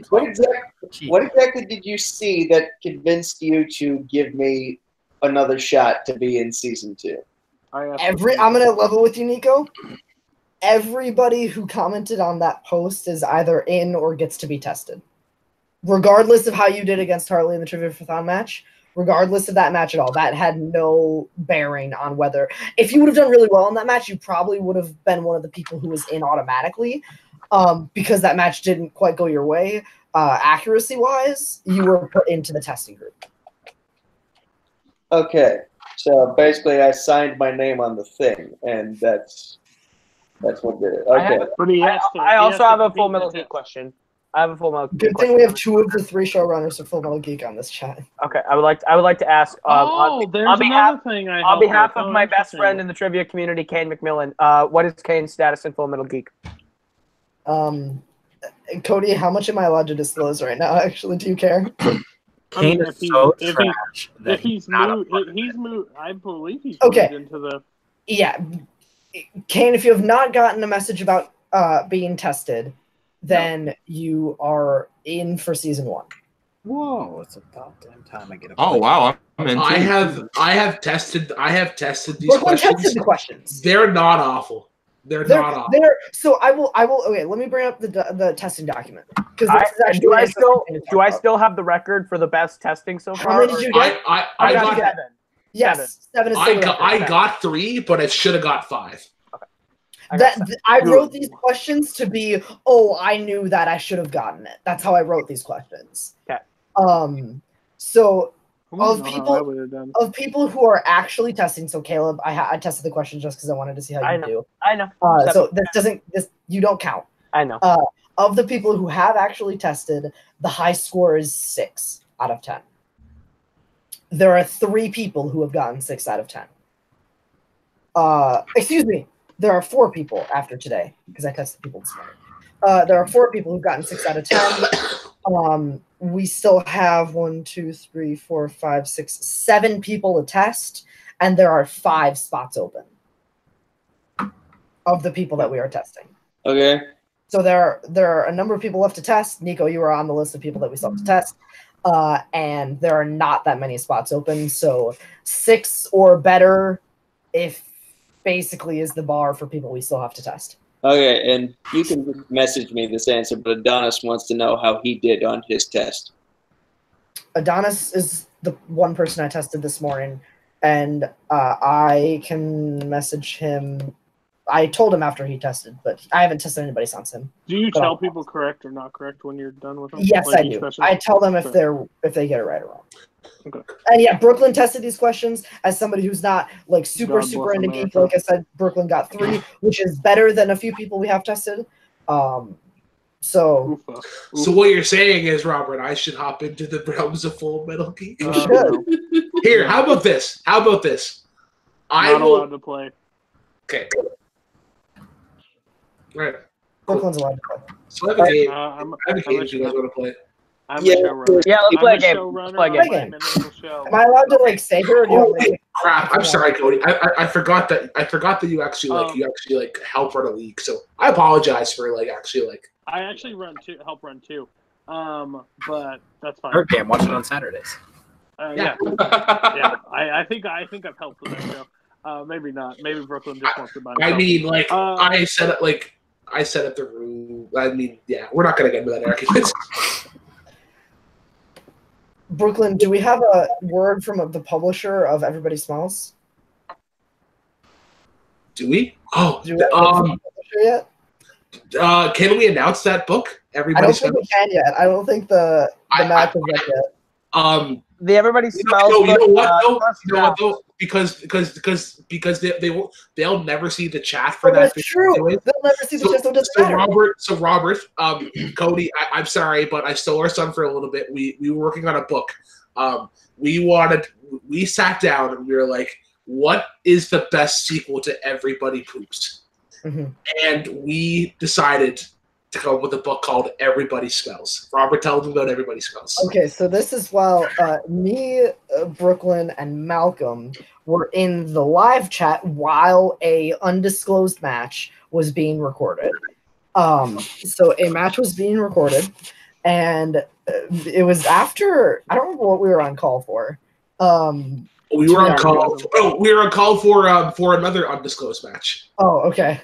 What exactly did you see that convinced you to give me another shot to be in Season 2? I'm gonna level with you, Nico. Everybody who commented on that post is either in or gets to be tested. Regardless of how you did against Harley in the Trivia-a-thon match, regardless of that match at all, that had no bearing on whether... If you would have done really well in that match, you probably would have been one of the people who was in automatically, because that match didn't quite go your way. Accuracy-wise, you were put into the testing group. Okay, so basically I signed my name on the thing, and that's what did it. Okay. I also have a Full Metal Geek question. I have a Full Metal Geek Good question. thing we have 2 of the 3 showrunners of Full Metal Geek on this chat. Okay, I would like to ask on behalf of my best friend in the trivia community, Kane McMillan. What is Kane's status in Full Metal Geek? Cody, how much am I allowed to disclose right now? Actually, do you care? Kane is so trash. If he's moved, I believe he's Okay. moved into the. Yeah, Kane, if you have not gotten a message about being tested, then you are in for Season 1. Whoa, it's about damn time I get a. Oh wow, I'm in. I have tested these Brooklyn questions. tested the questions. They're not awful. They're not awful. So I will. Okay, let me bring up the testing document because Do I still have the record for the best testing so far? How many did you get? I got 7. Yes, 7 is still I got 3, but I should have got 5. I wrote these questions to be, I knew that I should have gotten it. That's how I wrote these questions. Okay. So of people who are actually testing, so Caleb, I tested the question just because I wanted to see how you do. I know. So you don't count. I know. Of the people who have actually tested, the high score is 6 out of 10. There are 3 people who have gotten 6 out of 10. Excuse me. There are 4 people after today because I tested people this morning. There are 4 people who've gotten 6 out of 10. We still have 1, 2, 3, 4, 5, 6, 7 people to test, and there are 5 spots open of the people that we are testing. Okay. So there are a number of people left to test. Nico, you are on the list of people that we still have to test. And there are not that many spots open. So 6 or better, if basically is the bar for people we still have to test. Okay, and you can just message me this answer, but Adonis wants to know how he did on his test. Adonis is the one person I tested this morning, and I can message him. I told him after he tested, but I haven't tested anybody since him. Do you tell people correct or not correct when you're done with them? Yes, I do. I tell them if they get it right or wrong. Okay. And yeah, Brooklyn tested these questions as somebody who's not like super into geek. Like I said, Brooklyn got 3, which is better than a few people we have tested. So what you're saying is, Robert, I should hop into the realms of Full Metal Geek. Here, how about this? Not allowed to play. Okay. Right. Brooklyn's allowed to play. So I have a game. I have a game if you guys want to play. Yeah, let's play a game. Am I allowed to stay here? Or oh, hey, crap! I'm sorry, Cody. I forgot that you actually help run a league. So I apologize for I actually help run too. But that's fine. Okay, I'm watching on Saturdays. Yeah. I think I've helped with that show. Maybe not. Maybe Brooklyn just wants to buy. I set up the room. I mean, yeah, we're not gonna get into that argument. Brooklyn, do we have a word from the publisher of Everybody Smiles? Do we? Oh, do we have a publisher yet? Can we announce that book? Everybody I don't think we can yet. I don't think the match is up yet. the everybody smells. You know what? book, You know what though? Because they'll never see the chat for Oh, that. that's true. Anyway. They'll never see the chat, so it doesn't matter. Robert, Cody, I'm sorry, but I stole our son for a little bit. We were working on a book. We sat down and we were like, what is the best sequel to Everybody Poops? Mm-hmm. And we decided to come up with a book called Everybody Smells. Robert, tell them about Everybody Smells. Okay, so this is while me, Brooklyn, and Malcolm were in the live chat while a undisclosed match was being recorded. So a match was being recorded, and it was after, I don't remember what we were on call for. We were on call. We were on call for another undisclosed match. Oh, okay.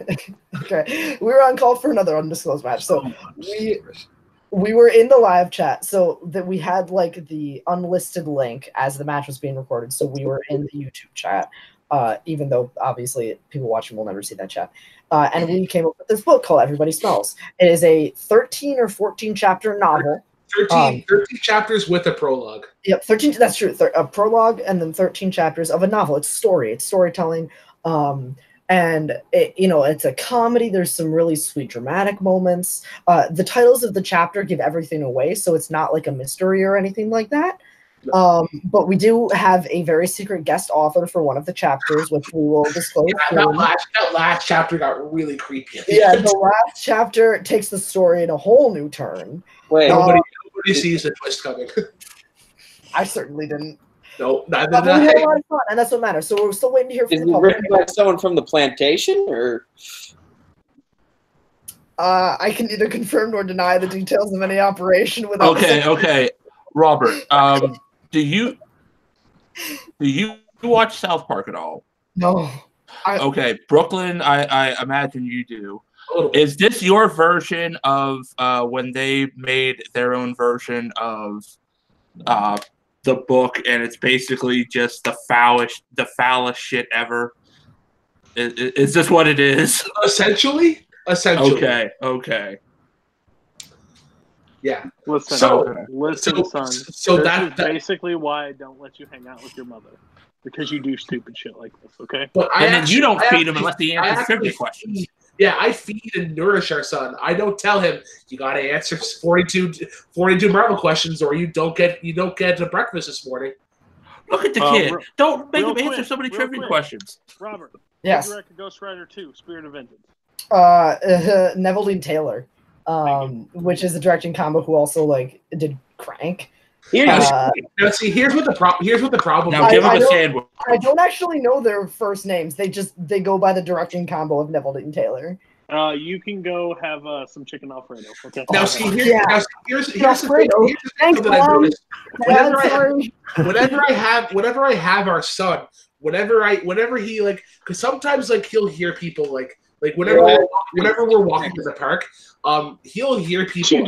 Okay. We were on call for another undisclosed match. So we were in the live chat, so that we had like the unlisted link as the match was being recorded. So we were in the YouTube chat, even though obviously people watching will never see that chat. And we came up with this book called Everybody Smells. It is a 13 or 14 chapter novel. 13 chapters with a prologue. Yep, 13. That's true. A prologue and then 13 chapters of a novel. It's story. It's storytelling. And it's a comedy. There's some really sweet dramatic moments. The titles of the chapter give everything away, so it's not like a mystery or anything like that. But we do have a very secret guest author for one of the chapters, which we will disclose. Yeah, that last chapter got really creepy. Yeah, the last chapter takes the story in a whole new turn. Wait, nobody sees the twist coming. I certainly didn't. No, neither But did we had a I. lot of fun, and that's what matters. So we're still waiting to hear from is the it public. written by someone from the plantation, or? I can neither confirm nor deny the details of any operation without. Okay, Robert. Do you watch South Park at all? No. Okay, Brooklyn. I imagine you do. Is this your version of when they made their own version of the book, and it's basically just the foulest shit ever? Is this what it is? Essentially. Okay. Yeah. Listen, son. So that's basically why I don't let you hang out with your mother, because you do stupid shit like this. Okay. But then you don't feed him unless he answers trivia questions. Yeah, I feed and nourish our son. I don't tell him you got to answer 42 Marvel questions, or you don't get a breakfast this morning. Look at the kid. Don't make him answer so many trivia questions. Robert. Yes. Who directed Ghost Rider 2: Spirit of Vengeance? Neville Dean Taylor, which is the directing combo who also did Crank. Now, see, here's what the problem. Now give him a sandwich. I don't actually know their first names. They go by the directing combo of Neville Dean Taylor. You can go have some chicken Alfredo. Okay. Now, see, here's the thing. Thanks, that I Mom. noticed. Whenever I have our son, whenever he because sometimes he'll hear people whenever we're walking to the park, he'll hear people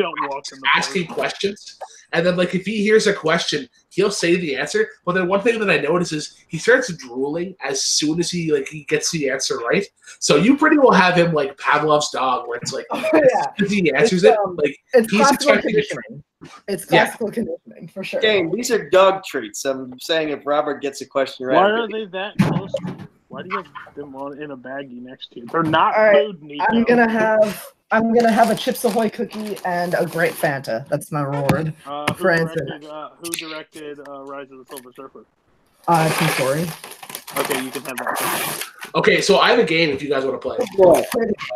asking questions, and then if he hears a question, he'll say the answer. But then one thing that I notice is he starts drooling as soon as he gets the answer right. So you pretty well have him like Pavlov's dog, where it's as he answers it's he's classical expecting it. conditioning. It's classical conditioning for sure. Dang, these are dog treats. I'm saying if Robert gets a question right. Why are they that close to you? Why do you have them in a baggie next to you? They're not food, Nico. I'm gonna have a Chips Ahoy cookie and a grape Fanta. That's my reward. Who directed Rise of the Silver Surfer? Tim Story. Okay, you can have that. Okay, so I have a game if you guys want to play.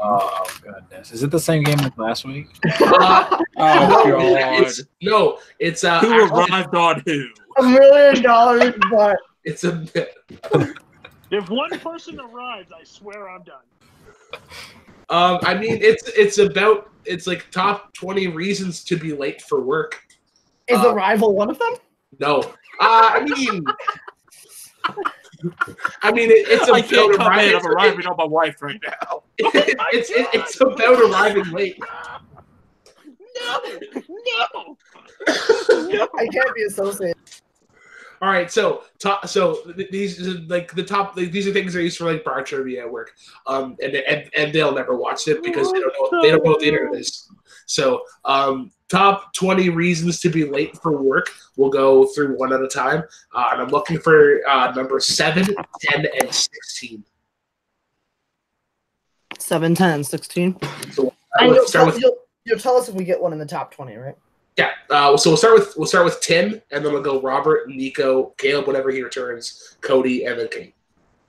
Oh goodness! Is it the same game as last week? God! It's who arrived on who? $1 million, but it's a. If one person arrives, I swear I'm done. I mean, it's like top 20 reasons to be late for work. Is Arrival one of them? No. I mean, it's I can't about come in. arriving. I'm arriving on my wife right now. It's about arriving late. No. I can't be associated. All right, so these are like the top. Like, these are things that I used for like bar trivia at work. And they'll never watch it because they don't know what the internet is. So, top 20 reasons to be late for work. We'll go through one at a time. And I'm looking for number 7, 10, and 16. 7, 10, and 16. So And let's start with you'll tell us if we get one in the top 20, right? yeah. So we'll start with Tim, and then we'll go Robert, Nico, Caleb, whenever he returns, Cody, and then Kane.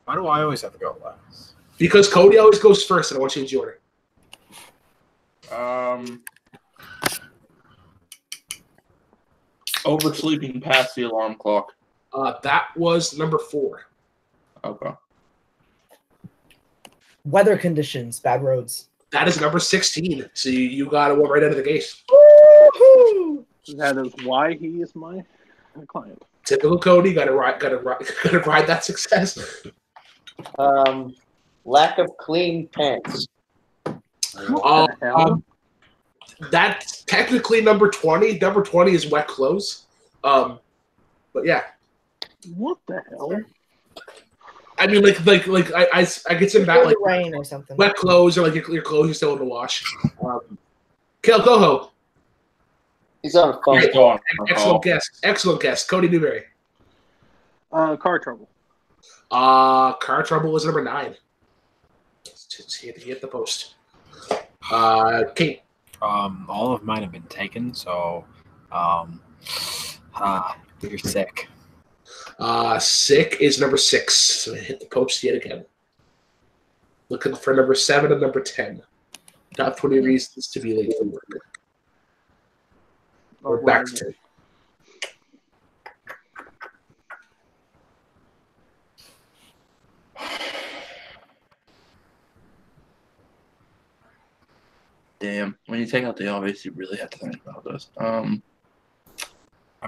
Why do I always have to go last? Because Cody always goes first, and I want to change the order. Oversleeping past the alarm clock. That was number 4. Okay. Weather conditions, bad roads. That is number 16. So you got one right out of the gate. Woohoo! That is why he is my client. Typical Cody. Got to ride that success. Lack of clean pants. What the hell? That's technically number 20. Number 20 is wet clothes. But yeah. What the hell? I mean, I get some that like rain or something. wet clothes or like your clothes are still in the wash. Kel Coho. He's on a phone. He's gone. Excellent guest. Excellent guest. Cody Newberry. Car trouble. Car trouble is number 9. He hit the post. Kate. All of mine have been taken, so you're sick. Sick is number 6. So I hit the post yet again. Looking for number 7 and number 10. Top 20 reasons to be late for work. We're back to 10. Damn. When you take out the obvious, you really have to think about this. I'm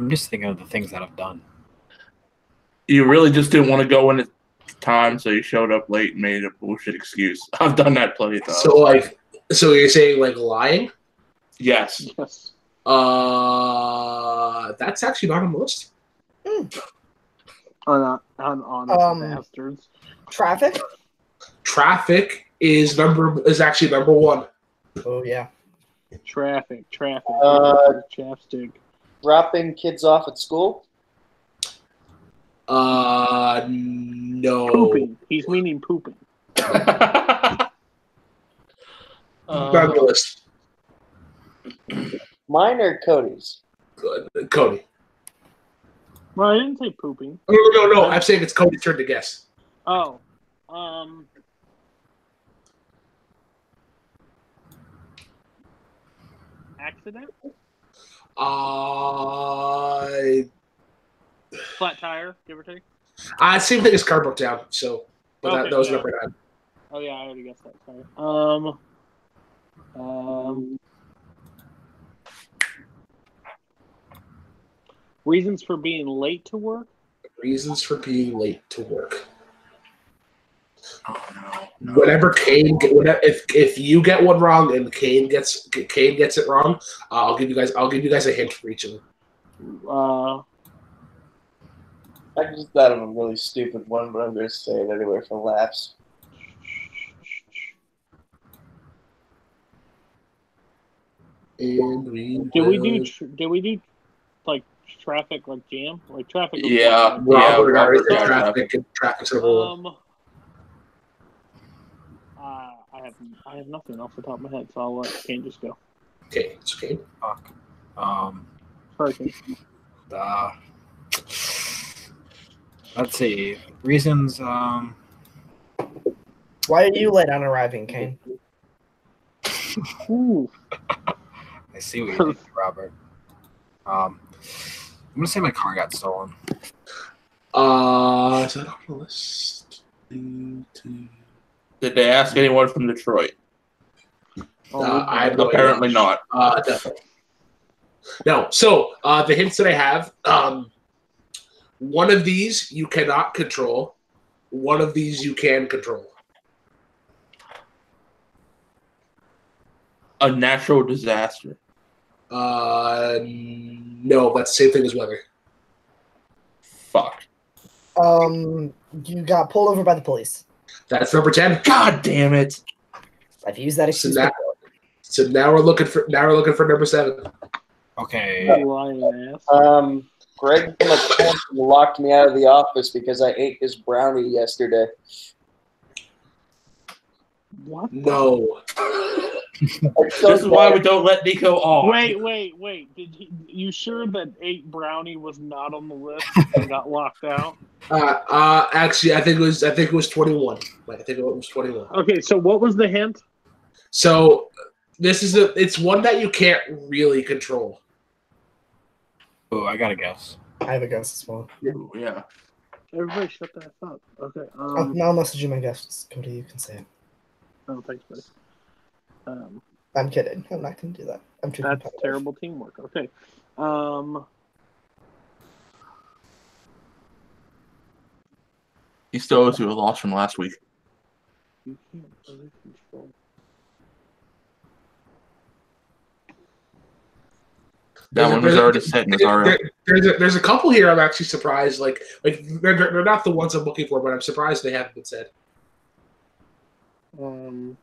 just thinking of the things that I've done. You really just didn't want to go in at time, so you showed up late and made a bullshit excuse. I've done that plenty of times. So you're saying like lying? Yes. Yes. That's actually not on the list. Honest bastards. Traffic? Traffic is actually number 1. Oh yeah. Traffic. Chapstick. Dropping kids off at school. No. Pooping. He's meaning pooping. Not on the list. Mine or Cody's? Cody. Well, I didn't say pooping. No. I'm saying it's Cody's turn to guess. Oh. Accident? Flat tire, give or take? Same thing as car broke down. So, but Okay, that was yeah. number 9. Oh yeah, I already guessed that. Sorry. Reasons for being late to work? Reasons for being late to work. Oh, no. Whenever if you get one wrong and Kane gets it wrong, I'll give you guys a hint for each of them. I just thought of a really stupid one, but I'm going to say it anyway for laughs. And Did we do like traffic, like jam, like traffic? Yeah. Robert already Robert said got traffic and traffic's number 1. I have nothing off the top of my head, so I'll let Kane just go. Okay, it's okay. Fuck. Sorry, Kane. Let's see. Reasons. Why are you late on arriving, Kane? Ooh. I see what you did, Robert. I'm gonna say my car got stolen. Is that on the list? Did they ask anyone from Detroit? I have no Apparently idea. not. Definitely. No. So the hints that I have, one of these you cannot control. One of these you can control. A natural disaster. No, that's the same thing as weather. Fuck. You got pulled over by the police. That's number 10. God damn it. I've used that excuse. So now we're looking for number 7. Okay. Lying ass. Greg locked me out of the office because I ate his brownie yesterday. What? No. This is why we don't let Nico off. Wait. You sure that 8 brownie was not on the list and got locked out? Actually, I think it was 21. I think it was 21. Okay, so what was the hint? So it's one that you can't really control. Oh, I got a guess. I have a guess as well. Ooh, yeah. Everybody shut the F up. Okay. Now I'll message you my guess. Cody, you can say it. Oh, thanks, buddy. I'm kidding. I'm not going to do that. I'm too That's competitive. terrible teamwork. Okay. He still owes you a loss from last week. You can't really control. That one was already set in his RL. There's a couple here I'm actually surprised. Like they're not the ones I'm looking for, but I'm surprised they haven't been said. So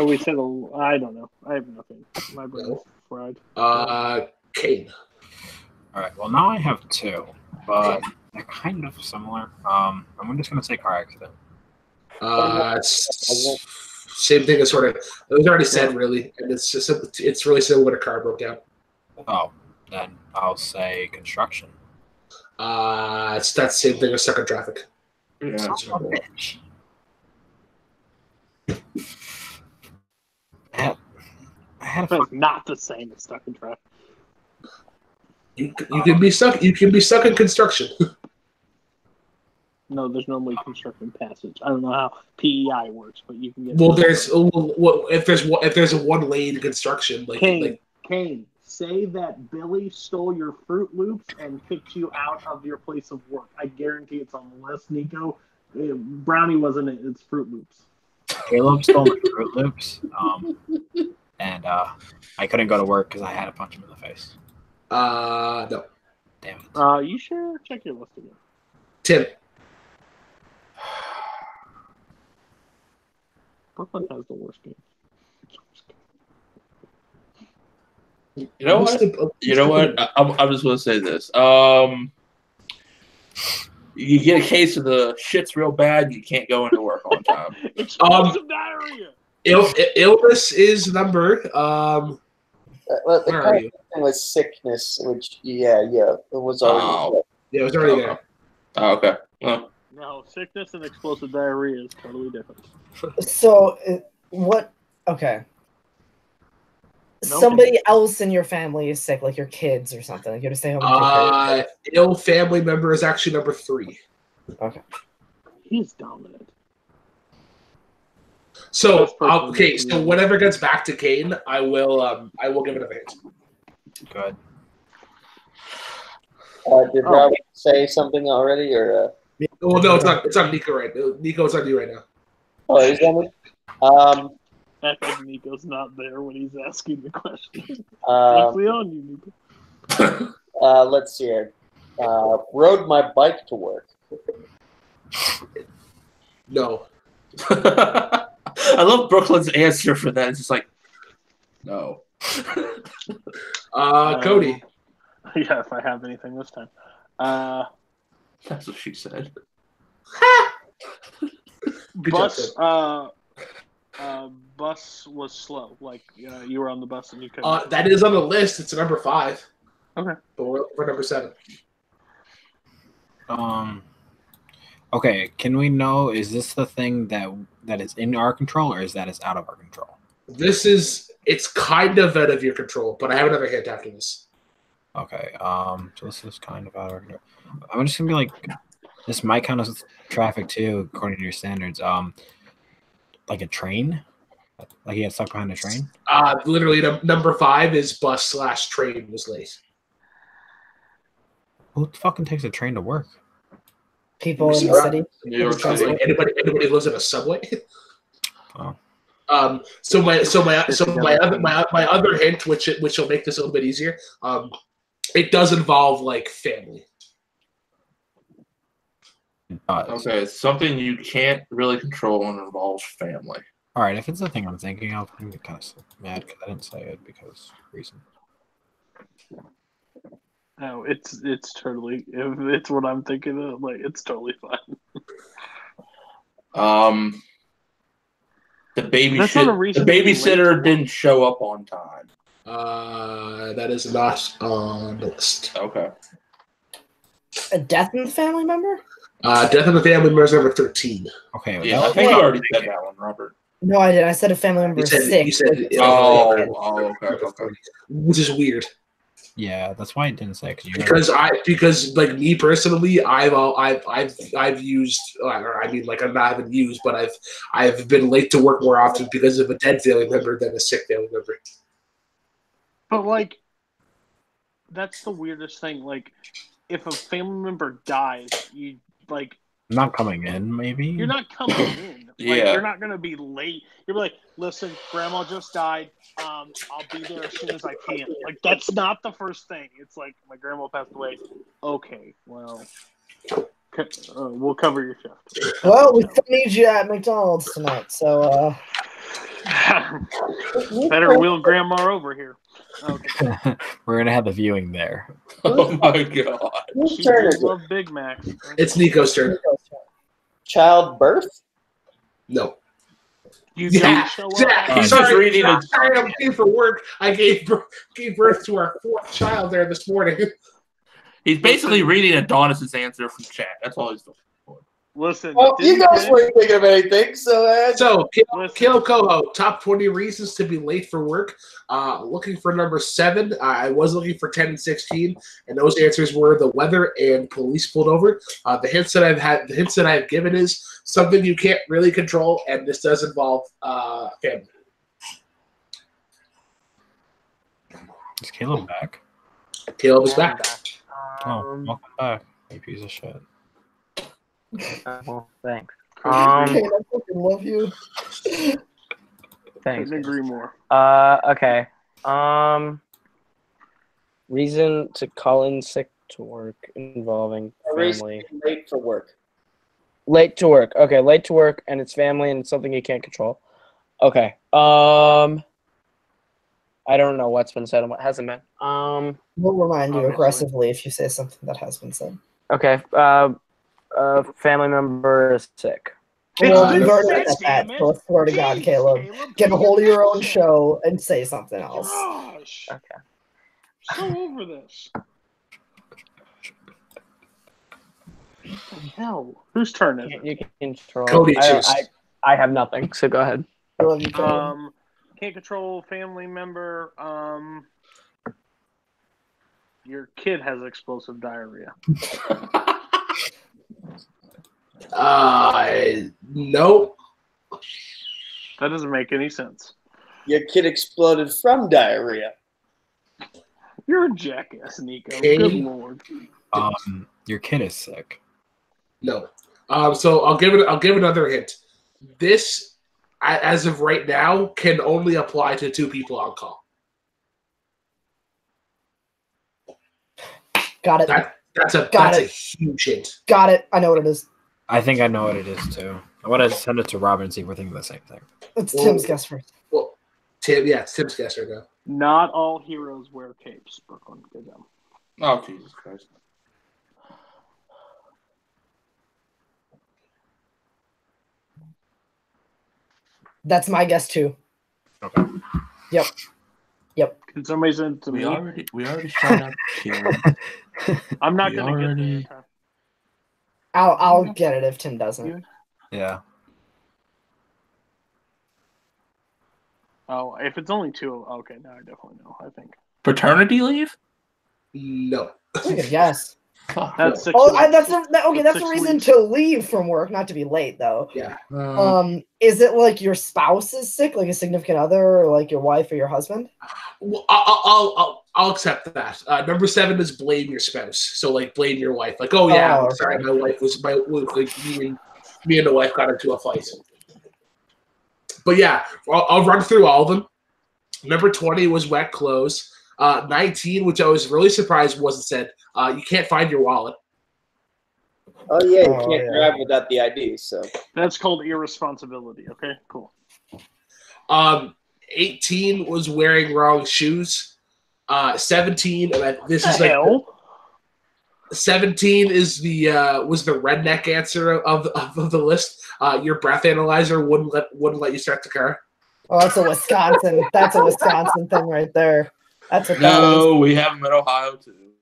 we said, I don't know. I have nothing. My brain is fried. Kane. All right. Well, now I have 2, but they're kind of similar. I'm just gonna say car accident. Same thing as sort of. It was already said, really, and it's really similar when a car broke down. Oh, then I'll say construction. It's that same thing as stuck in traffic. Yeah. Bitch. I had a But it's not the same as stuck in traffic. You can be stuck. You can be stuck in construction. No, there's normally construction passage. I don't know how PEI works, but you can get. Well, if there's a one lane construction, Kane, say that Billy stole your Fruit Loops and kicked you out of your place of work. I guarantee it's on the list, Nico. Brownie wasn't it. It's Fruit Loops. Caleb stole my Fruit Loops, and I couldn't go to work because I had to punch him in the face. No. Damn it. You sure? Check your list again. Tim. Brooklyn has the worst game. You know what? I'm just going to say this. You get a case of the shit's real bad, you can't go into work on time. Explosive diarrhea. Illness is number. The Where are kind you? of thing was sickness, which it was already. Yeah, it was already there. Oh, okay. Well, No, sickness and explosive diarrhea is totally different. So, what? Okay. No, Somebody else in your family is sick, like your kids or something. Like you have to stay home and take care of it. Ill family member is actually number 3. Okay. He's dominant. So okay, so whenever it gets back to Kane, I will give it a hint. Good. Did Rob say something already, or? Well, no, it's on Nico right now. Nico, it's on you right now. Oh, is that me? Act like Nico's not there when he's asking the question. Um, on you, Nico. let's see here. Rode my bike to work. No. I love Brooklyn's answer for that. It's just like, no. Cody. Yeah, if I have anything this time. That's what she said. Good job, Bus was slow. Like you were on the bus and you couldn't. That is on the list. It's number 5. Okay. But we're number 7. Okay, can we know, is this the thing that is in our control, or is that is out of our control? It's kind of out of your control, but I have another hint after this. Okay, so this is kind of out of our control. I'm just gonna be like, this might count as traffic too, according to your standards. Like a train? Like he got stuck behind a train? Literally, number 5 is bus/train was late. Who fucking takes a train to work? People in the city. New York City. Anybody who lives in a subway. Oh. So my other hint, which will make this a little bit easier. It does involve like family. Okay, it's something you can't really control and involves family. All right, if it's the thing I'm thinking of, I'm kind of mad because I didn't say it because reason. No, it's totally. If it's what I'm thinking of, like it's totally fine. The That's not a reason to be late to babysitter work. didn't show up on time. That is not on the list. Okay. A death in the family member? Death in the family member is number 13. Okay, Yeah, I that think was- you already said that one, Robert. No, I didn't. I said a family member You said- is sick. you said- like, okay. Which is weird yeah, that's why I didn't say it because like me personally, I've used, or I mean like I haven't used, but I've been late to work more often because of a dead family member than a sick family member. But like, that's the weirdest thing. Like, if a family member dies, you like not coming in. Maybe you're not coming in. Like, Yeah. you're not gonna be late. You're like, listen, grandma just died. I'll be there as soon as I can. Like, that's not the first thing. It's like my grandma passed away. Okay, well, we'll cover your shift. Well, we still need you at McDonald's tonight, so Better wheel grandma over here. Okay. we're gonna have a viewing there. Oh my god. Whose She turn does is it? love Big Macs. It's Nico's turn. Childbirth? No. You Yeah, don't show up. Zach, He's just reading a- Sorry, I'm late for work. I gave birth to our fourth child there this morning. He's basically reading Adonis's answer from chat. That's all he's doing. Listen, Well, you didn't guys Ken- weren't thinking of anything, so So, Listen. Kill Coho, top 20 reasons to be late for work. Looking for number 7. I was looking for 10 and 16, and those answers were the weather and police pulled over. The hints that I've given is something you can't really control, and this does involve family. Is Caleb back? Caleb is back. Oh, welcome back, you piece of shit. Well, thanks. hey, I fucking love you. Thanks. Couldn't agree more. Okay. Reason to call in sick to work involving a reason family. to be late for work. Late to work. Okay, late to work, and it's family, and it's something you can't control. Okay. I don't know what's been said and what hasn't been. We'll remind you Obviously. aggressively if you say something that has been said. Okay. Family member is sick. Well, It's we've already sick, said that, damn it. so I swear to God, Jeez, Caleb. Get a hold of your own show and say something else. Gosh, Okay. so over this. What the hell? Whose turn is it? You can control. Cody, I, choose. I have nothing, so go ahead. I love you, Caleb. Can't control family member. Your kid has explosive diarrhea. No. That doesn't make any sense. Your kid exploded from diarrhea. You're a jackass, Nico. Okay. Good lord. Your kid is sick. No. So I'll give another hint. This, as of right now, can only apply to 2 people on call. Got it. That's a Got it. huge hint. Got it. I know what it is. I think I know what it is too. I want to send it to Robin and see if we're thinking the same thing. It's Well- Tim's guess first. Well, Tim, yeah, it's Tim's guess right now. Not all heroes wear capes, Brooklyn. Good job. Oh, Jesus Christ. That's my guess too. Okay. Can somebody send it to We me? already shot out Caleb. I'm not we going to get already- there. I'll get it if Tim doesn't. Yeah. Oh, if it's only 2, okay, now I definitely know, I think. Paternity leave? No. Yes. Fuck. That's 6 Oh, weeks. that's a 6 reason weeks. to leave from work, not to be late though. Yeah. Is it like your spouse is sick, like a significant other, or like your wife or your husband? Well, I'll accept that. Number 7 is blame your spouse. So like blame your wife. Like, oh yeah, Oh, okay. sorry, my wife was like me and the wife got into a fight. But yeah, I'll run through all of them. Number 20 was wet clothes. 19, which I was really surprised wasn't said. You can't find your wallet. Oh yeah, you can't drive without the ID. So That's called irresponsibility. Okay, cool. 18 was wearing wrong shoes. 17, and this is like hell. 17 is was the redneck answer of the list. Your breath analyzer wouldn't let you start the car. Oh, that's a Wisconsin. That's a Wisconsin thing right there. That's what that is. No, we have them in Ohio too.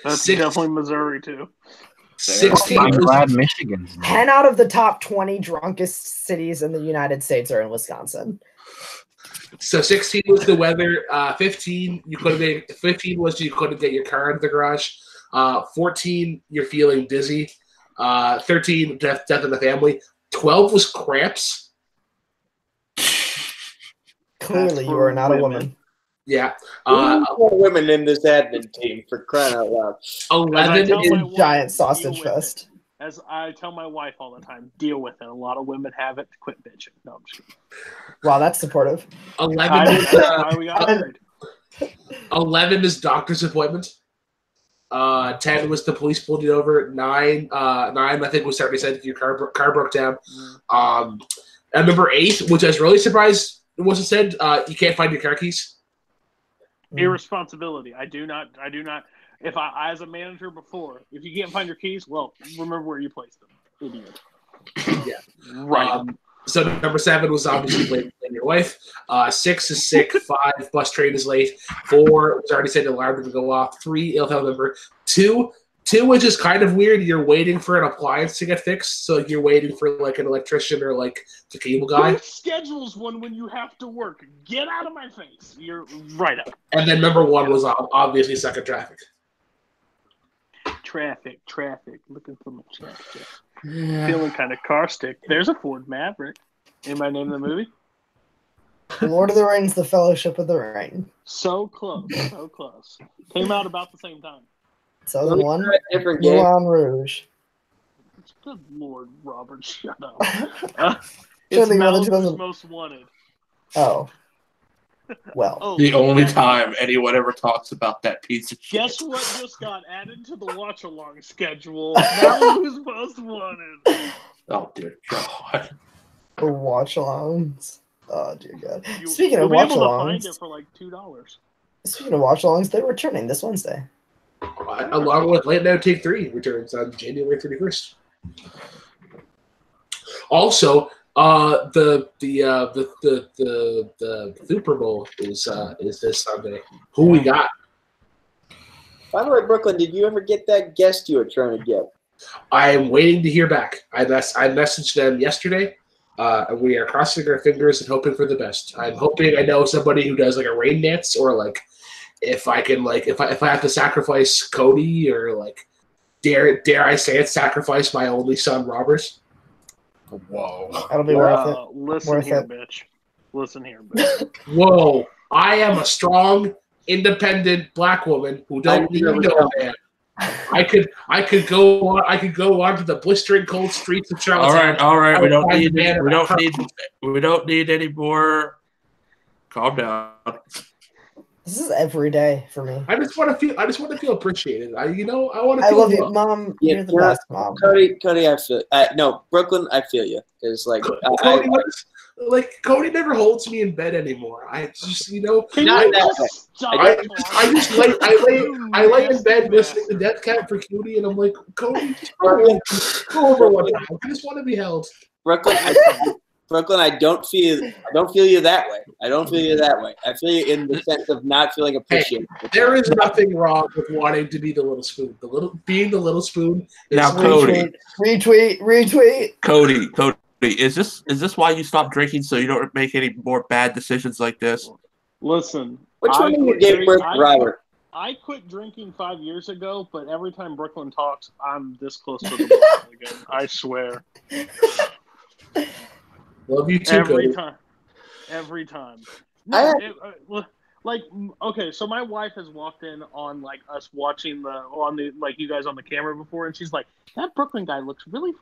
That's definitely Missouri too. 16 I'm was, glad Michigan's. 10 out of the top 20 drunkest cities in the United States are in Wisconsin. so 16 was the weather. 15 you couldn't get. 15 was you couldn't get your car into the garage. 14 you're feeling dizzy. 13 death in the family. 12 was cramps. Clearly, you are not a woman. Yeah. more women in this admin team for crying out loud. 11 tell is my wife, Giant deal sausage with fest. it. As I tell my wife all the time, deal with it. A lot of women have it. Quit bitching. No, I'm just kidding. Wow, that's supportive. 11 That's why we got married. 11 is doctor's appointment. 10 was the police pulled you over. 9 I think was already said your car broke down. And number 8, which I was really surprised wasn't said, you can't find your car keys. Irresponsibility. I do not. If I, as a manager before, if you can't find your keys, well, remember where you placed them. Idiot. Yeah. Right. So number 7 was obviously blaming your wife. 6 is sick. 5, bus train is late. 4 was already said the alarm didn't go off. 3, ill health member. 2, which is kind of weird. You're waiting for an appliance to get fixed, so you're waiting for like an electrician or like the cable guy. Who schedules one when you have to work? Get out of my face. You're right up. And then number 1 was obviously stuck in traffic. Traffic. Looking for my traffic. Feeling kind of car stick. There's a Ford Maverick. Anybody name the movie? Lord of the Rings, The Fellowship of the Ring. So close. Came out about the same time. Southern one, Different game. Moulin Rouge. Good Lord, Robert, shut up. Shouldn't It's think about the Malibu's 2000 Most Wanted. Oh. Well. Oh, The only okay. time anyone ever talks about that piece of shit. Guess what just got added to the watch-along schedule? Malibu's Most Wanted. Oh dear God. The watch-alongs. Oh, dear God. Speaking You'll of be able to find watch-alongs, it for like $2. speaking of watch-alongs, they're returning this Wednesday. Along with Late Night Take 3 returns on January 31st. Also, the Super Bowl is this Sunday. Who we got? By the way, Brooklyn, did you ever get that guest you were trying to get? I am waiting to hear back. I messaged them yesterday. And we are crossing our fingers and hoping for the best. I'm hoping I know somebody who does like a rain dance, or like if I can like if I have to sacrifice Cody, or like dare I say it, sacrifice my only son Robert. Whoa. That'll be worth it. Listen Worth here, it. bitch. Listen here, bitch. Whoa! I am a strong, independent black woman who don't need no man. I could go onto the blistering cold streets of Charlottetown. All right. We don't find need any more. Calm down. This is every day for me. I just want to feel appreciated. I want to. I feel love you, loved. Mom. Yeah, You're the best, Mom. Cody, I feel. No, Brooklyn, I feel you. Because like, Cody never holds me in bed anymore. I just Can Not you that just way. stop I talking? just I lay in bed Nasty listening to Death Cab for Cutie, and I'm like, Cody, just go over one time. I just want to be held. Brooklyn, I don't feel you that way. I don't feel you that way. I feel you in the sense of not feeling appreciated. There is nothing wrong with wanting to be the little spoon. Being the little spoon. Is Now, Cody. Retweet. Cody, is this why you stopped drinking, so you don't make any more bad decisions like this? Listen. Which one of you gave birth to Robert? I quit drinking 5 years ago, but every time Brooklyn talks, I'm this close to the bottle again. I swear. Love you too, Cody. Every time. I- Okay, so my wife has walked in on like us watching like you guys on the camera before, and she's like, "That Brooklyn guy looks really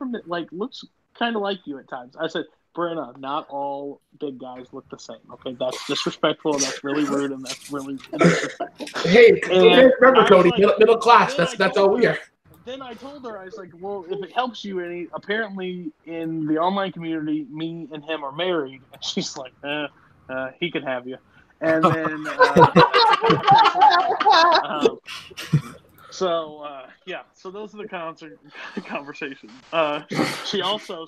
looks kind of like you at times." I said, Brenna, not all big guys look the same. Okay, that's disrespectful. That's really rude, and that's really disrespectful. Hey, And remember, I Cody, was like- middle class. then I That's told all we her- are. Then I told her, I was like, well, if it helps you any, apparently in the online community, me and him are married. And she's like, he can have you. And then, so those are the conversations.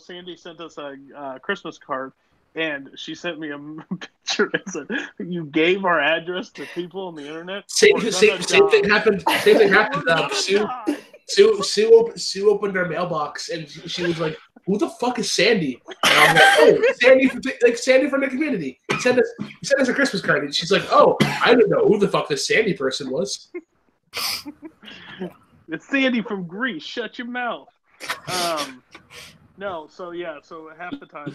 Sandy sent us a Christmas card, and she sent me a picture and said, you gave our address to people on the internet? Same thing happened. Sue opened her mailbox and she was like, "Who the fuck is Sandy?" And I was like, "Oh, Sandy from the community. He sent us a Christmas card." And she's like, "Oh, I didn't know who the fuck this Sandy person was." It's Sandy from Greece. Shut your mouth. So half the time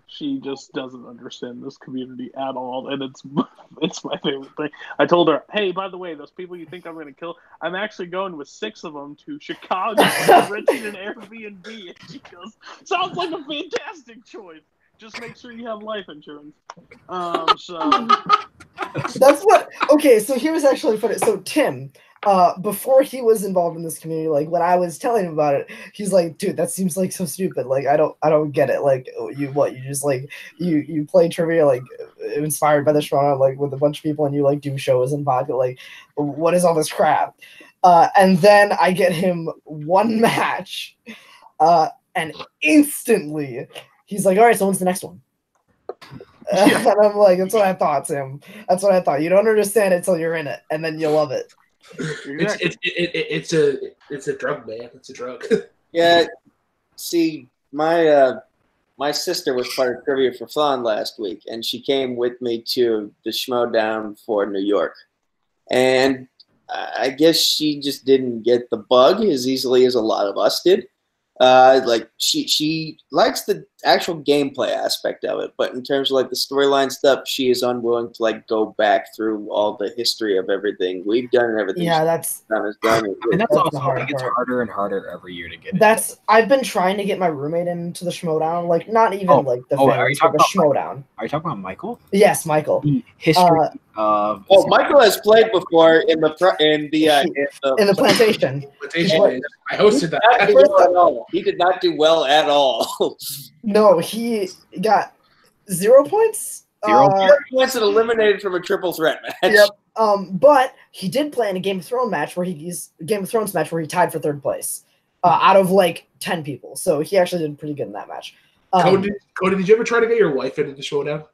she just doesn't understand this community at all, and it's my favorite thing. I told her, hey, by the way, those people you think I'm going to kill, I'm actually going with 6 of them to Chicago, renting an Airbnb, and she goes, sounds like a fantastic choice. Just make sure you have life insurance. That's what. Okay, so here's actually funny. So Tim, before he was involved in this community, like when I was telling him about it, he's like, "Dude, that seems like so stupid. Like I don't get it. Like you just like you play trivia like inspired by the show, like with a bunch of people, and you like do shows and pocket. Like what is all this crap?" And then I get him one match, and instantly he's like, "All right, so when's the next one?" And I'm like, that's what I thought, Tim. That's what I thought. You don't understand it till you're in it, and then you love it. It's a drug, man. It's a drug. Yeah. See, my sister was part of Trivia for Fun last week, and she came with me to the Schmodown for New York. And I guess she just didn't get the bug as easily as a lot of us did. Like she likes the actual gameplay aspect of it, but in terms of like the storyline stuff, she is unwilling to like go back through all the history of everything we've done and everything. Yeah, that's done. And that's the also hard it gets part. harder and harder every year to get. I've been trying to get my roommate into the Schmodown, like not even like the are you fans, but the talking Schmodown. Are you talking about Michael? Yes, Michael. The history of. Well, Michael has played before in the plantation. I hosted that. He did not do well at all. No, he got 0 points. 0 points and eliminated from a triple threat match. Yep. But he did play in a Game of Thrones match where he tied for 3rd place out of like 10 people. So he actually did pretty good in that match. Cody, did you ever try to get your wife into the showdown?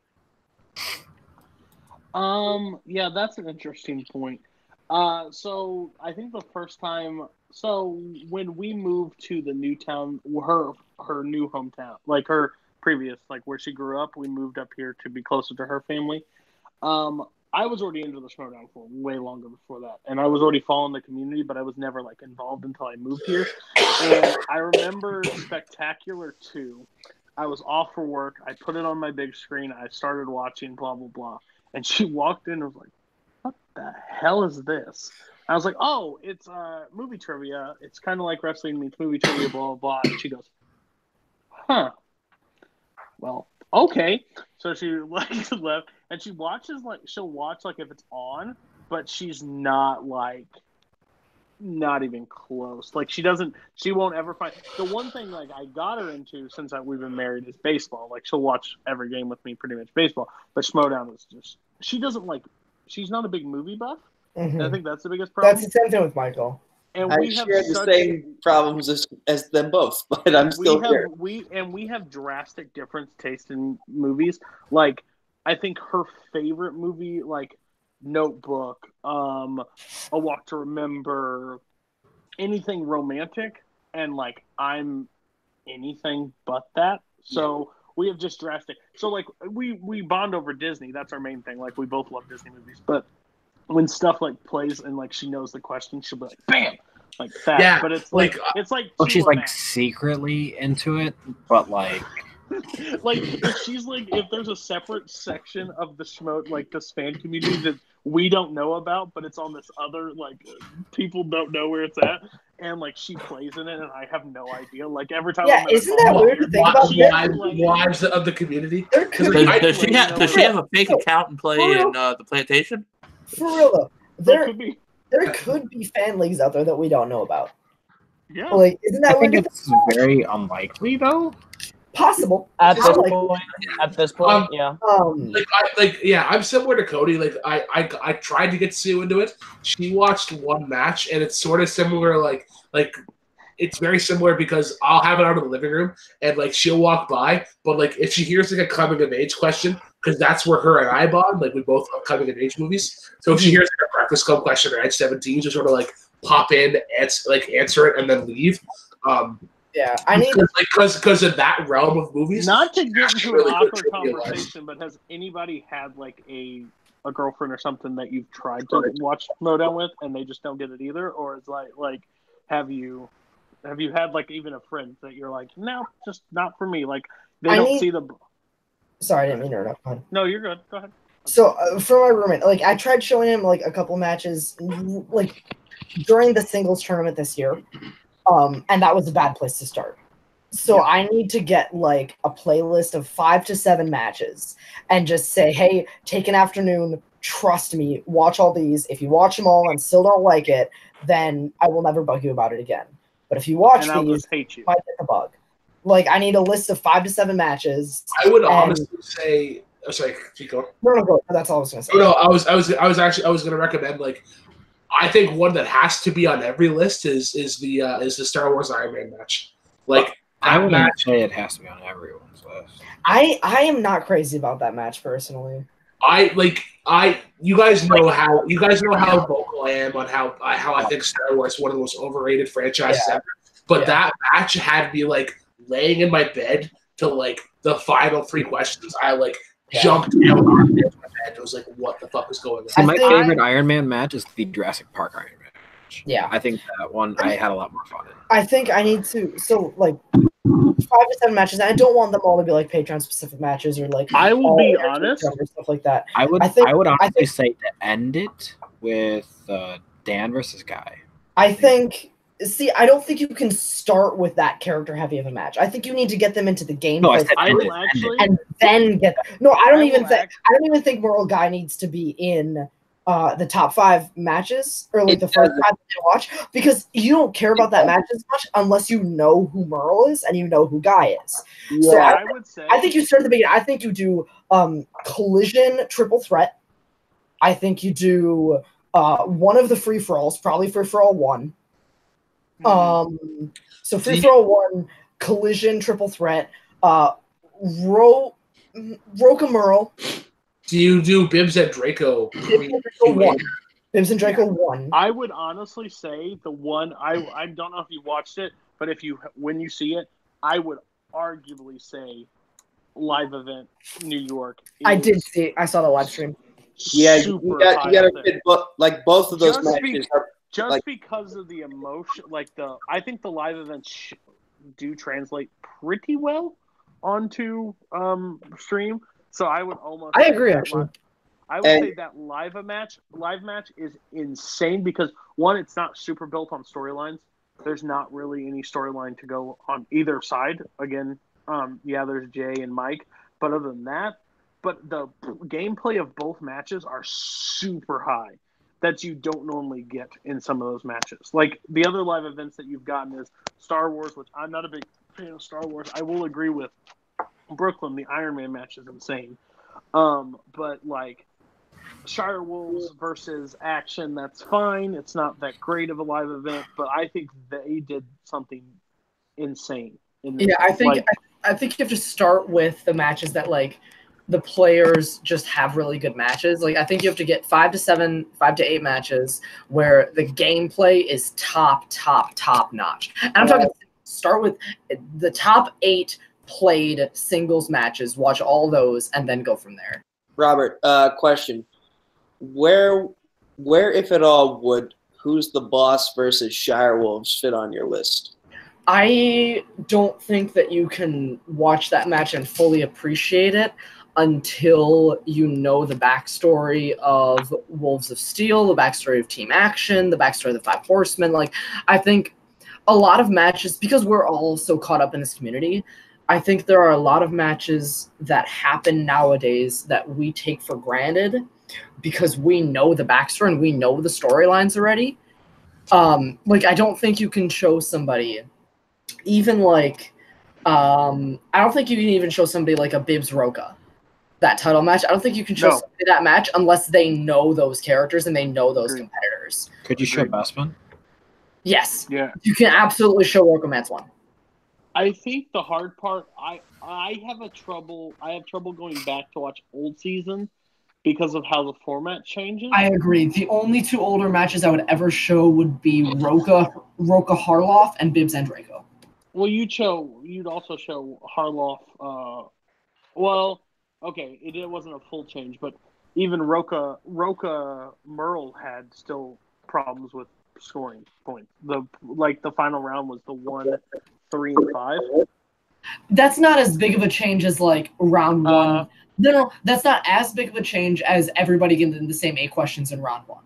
Yeah, that's an interesting point. So I think the first time, when we moved to the new town, her new hometown, like her previous, like where she grew up, we moved up here to be closer to her family. I was already into the Schmodown for way longer before that, and I was already following the community, but I was never like involved until I moved here. And I remember Spectacular 2. I was off for work. I put it on my big screen. I started watching, blah blah blah, and she walked in and was like, "What the hell is this?" I was like, "Oh, it's movie trivia. It's kind of like wrestling meets movie trivia, blah blah blah." And she goes, "Huh. Well, okay." So she like left, and she watches she'll watch like if it's on, but she's not even close. Like she won't ever find the one thing like I got her into since we've been married is baseball. Like she'll watch every game with me, pretty much baseball. But Schmodown is just she's not a big movie buff. Mm-hmm. I think that's the biggest problem. That's the same thing with Michael. And I share the same problems as them both, but I'm still here. We have drastic different taste in movies. Like, I think her favorite movie, like Notebook, A Walk to Remember, anything romantic, and like I'm anything but that. So we have just drastic. So like we bond over Disney. That's our main thing. Like we both love Disney movies, but when stuff like plays and like she knows the question, she'll be like, "Bam!" Like that. Yeah, but it's like it's like she's like secretly into it, but like like if there's a separate section of the like this fan community that we don't know about, but it's on this other like people don't know where it's at, and like she plays in it, and I have no idea. Like every time, Yeah, I'm isn't that weird to think about? Wives of the community. There could Does she have a fake account and play in the plantation? For real though, There could be. there could be fan leagues out there that we don't know about. Yeah. Like, isn't that I think weird? it's very unlikely, though. Possible. At this Like, point, yeah. I'm similar to Cody. Like, I tried to get Sue into it. She watched one match, and it's sort of similar. Like it's very similar because I'll have it out of the living room, and like she'll walk by, but like if she hears like a coming of age question, because that's where her and I bond. Like we both love coming of age movies. So if she hears like a Breakfast Club question or Edge 17, just sort of like pop in, answer it, and then leave. Yeah, I need because in that realm of movies. Not to get into really an good awkward trivia conversation, but has anybody had like a girlfriend or something that you've tried to watch Lowdown with, and they just don't get it either, or is like have you had like even a friend that you're like, no, just not for me, like they don't see the. Sorry, I didn't mean to interrupt. Go ahead. No, you're good. Go ahead. So for my roommate, like I tried showing him like a couple matches, like during the singles tournament this year. And that was a bad place to start. So I need to get like a playlist of 5 to 7 matches and just say, hey, take an afternoon, trust me, watch all these. If you watch them all and still don't like it, then I will never bug you about it again. But if you watch these, hate you. might get the bug. Like I need a list of 5 to 7 matches. I would honestly say, sorry, keep going. No, go. That's all I was gonna say. No, I was gonna recommend like. I think one that has to be on every list is the Star Wars Iron Man match. Like I wouldn't say it has to be on everyone's list. I am not crazy about that match personally. You guys know how vocal I am on how I think Star Wars is one of the most overrated franchises ever. But that match had me like laying in my bed to like the final 3 questions. I like jumped out on my bed. It was like, what the fuck is going on? See, my favorite Iron Man match is the Jurassic Park Iron Man match. Yeah. I think that one I had a lot more fun in. I think I need to, so like 5 to 7 matches, and I don't want them all to be like Patreon specific matches or like I will be honest or stuff like that. I would honestly say to end it with Dan versus Guy. I don't think you can start with that character heavy of a match. I think you need to get them into the game. No, I said and then get. No, I don't even think Moral Guy needs to be in the top 5 matches or like the first 5 that you watch, because you don't care about that match as much unless you know who Merle is and you know who Guy is. Yeah, so I would say. I think you start at the beginning. I think you do Collision triple threat. I think you do one of the free for alls, probably free for all 1. So free for all 1, Collision triple threat, Roka Merle. Do you do Bibbs and Draco? Bibbs and Draco 1. I would honestly say the one I don't know if you watched it, but when you see it, I would arguably say live event New York. I did see it. I saw the live stream. Yeah, you got to fit like both of those matches. Because of the emotion, I think the live events do translate pretty well onto stream. So I would almost. I agree, actually. I would say that live match is insane because one, it's not super built on storylines. There's not really any storyline to go on either side. Again, there's Jay and Mike, but other than that, but the gameplay of both matches are super high that you don't normally get in some of those matches. Like the other live events that you've gotten is Star Wars, which I'm not a big fan of Star Wars. I will agree with Brooklyn. The Iron Man match is insane. But like Shire Wolves versus Action, that's fine. It's not that great of a live event, but I think they did something insane. I think you have to start with the matches that like the players just have really good matches. Like I think you have to get 5 to 8 matches where the gameplay is top notch. And I'm talking start with the top 8 played singles matches, watch all those, and then go from there. Robert, question. Where if at all would Who's the Boss versus Shire Wolves fit on your list? I don't think that you can watch that match and fully appreciate it until you know the backstory of Wolves of Steel, the backstory of Team Action, the backstory of the 5 Horsemen. Like, I think a lot of matches, because we're all so caught up in this community, I think there are a lot of matches that happen nowadays that we take for granted because we know the backstory and we know the storylines already. Like, I don't think you can show somebody, even like, I don't think you can even show somebody like a Bibbs Roca, that title match. I don't think you can show somebody that match unless they know those characters and they know those competitors. Could you show Bestman? Yes. Yeah. You can absolutely show Roca Mats one. I think the hard part, I have trouble going back to watch old season because of how the format changes. I agree. The only two older matches I would ever show would be Roca Harloff and Bibbs and Draco. Well, you'd also show Harloff. Well, okay, it wasn't a full change, but even Roca Merle had still problems with scoring points. The final round was the 1, 3, and 5. That's not as big of a change as like round one. No, that's not as big of a change as everybody getting the same 8 questions in round 1.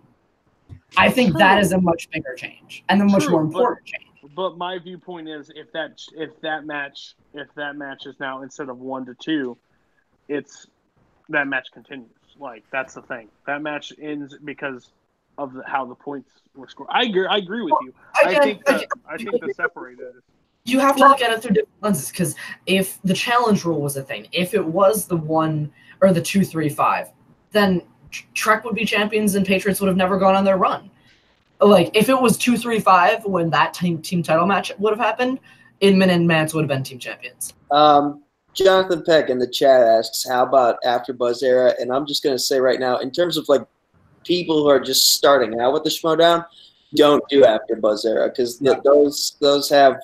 I think that is a much bigger change and a much more important change. But my viewpoint is if that match is now instead of 1 to 2, that match continues. Like, that's the thing. That match ends because of how the points were scored. I agree with you. I think the separated. You have to look at it through different lenses, because if the challenge rule was a thing, if it was the 1 or the 2, 3, 5, then Trek would be champions and Patriots would have never gone on their run. Like, if it was 2, 3, 5 when that team title match would have happened, Inman and Mance would have been team champions. Jonathan Peck in the chat asks, how about AfterBuzz era? And I'm just going to say right now, in terms of like people who are just starting out with the Schmodown, don't do AfterBuzz era, because those have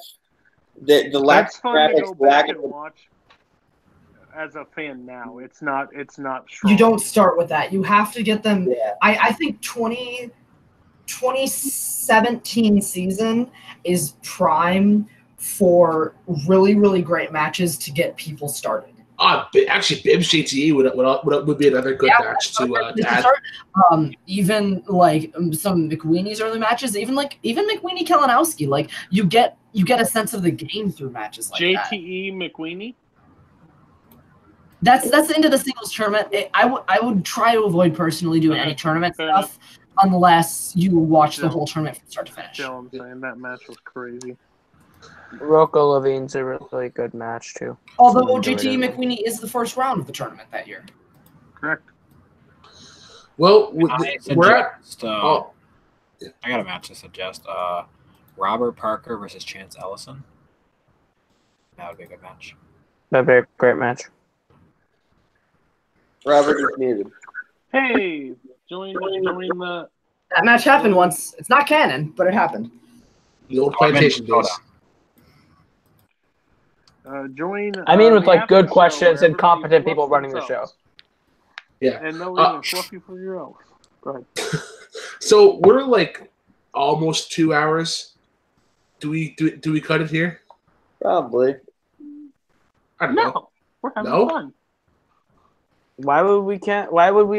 the lack of graphics, lack of watch. As a fan now, it's not strong. You don't start with that. You have to get them. Yeah. I think 2017 season is prime for really, really great matches to get people started. Actually, Bibbs JTE would be another good match to add. Even like some McWeenie's early matches, even McWeenie Kalinowski, like you get a sense of the game through matches like that. JTE McWeenie. That's the end of the singles tournament. I would try to avoid personally doing any tournament stuff unless you watch the whole tournament from start to finish. I'm saying that match was crazy. Rocco Levine's a really good match too. Although JT McWeenie is the first round of the tournament that year. Correct. Well, we're at. I got a match to suggest. Robert Parker versus Chance Ellison. That would be a good match. That'd be a great match. Robert is muted. Hey, join the. That match happened once. It's not canon, but it happened. The old plantation days. Join. I mean, with like good questions and competent people running the show. Yeah. And no reason to fluff you for your own. Go ahead. So we're like almost 2 hours. Do we cut it here? Probably. I don't know. We're having fun. Why would we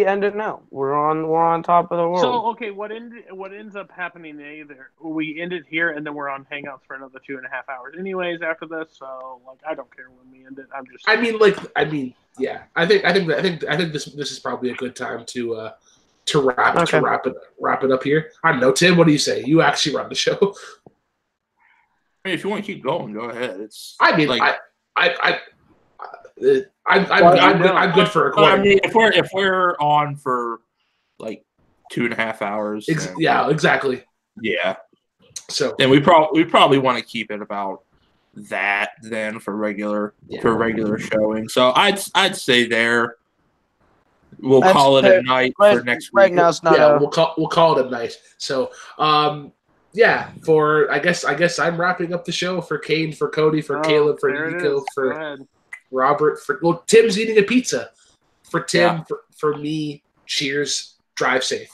end it now? We're on top of the world. So okay, what ends up happening either we end it here and then we're on Hangouts for another 2.5 hours anyways after this. So like I don't care when we end it. Yeah. I think this is probably a good time to wrap it up here. I don't know, Tim. What do you say? You actually run the show. I mean, if you want to keep going, go ahead. I'm good for a quarter. I mean, if we're on for like 2.5 hours, yeah, exactly. Yeah. So then we probably want to keep it about that then for regular showing. So I'd say there. We'll call it a night for next week. Right now it's not. Yeah, we'll call it a night. So yeah, for I guess I'm wrapping up the show for Kane, for Cody, for Caleb, for Nico, for Robert, Tim's eating a pizza. For Tim, for me, cheers, drive safe.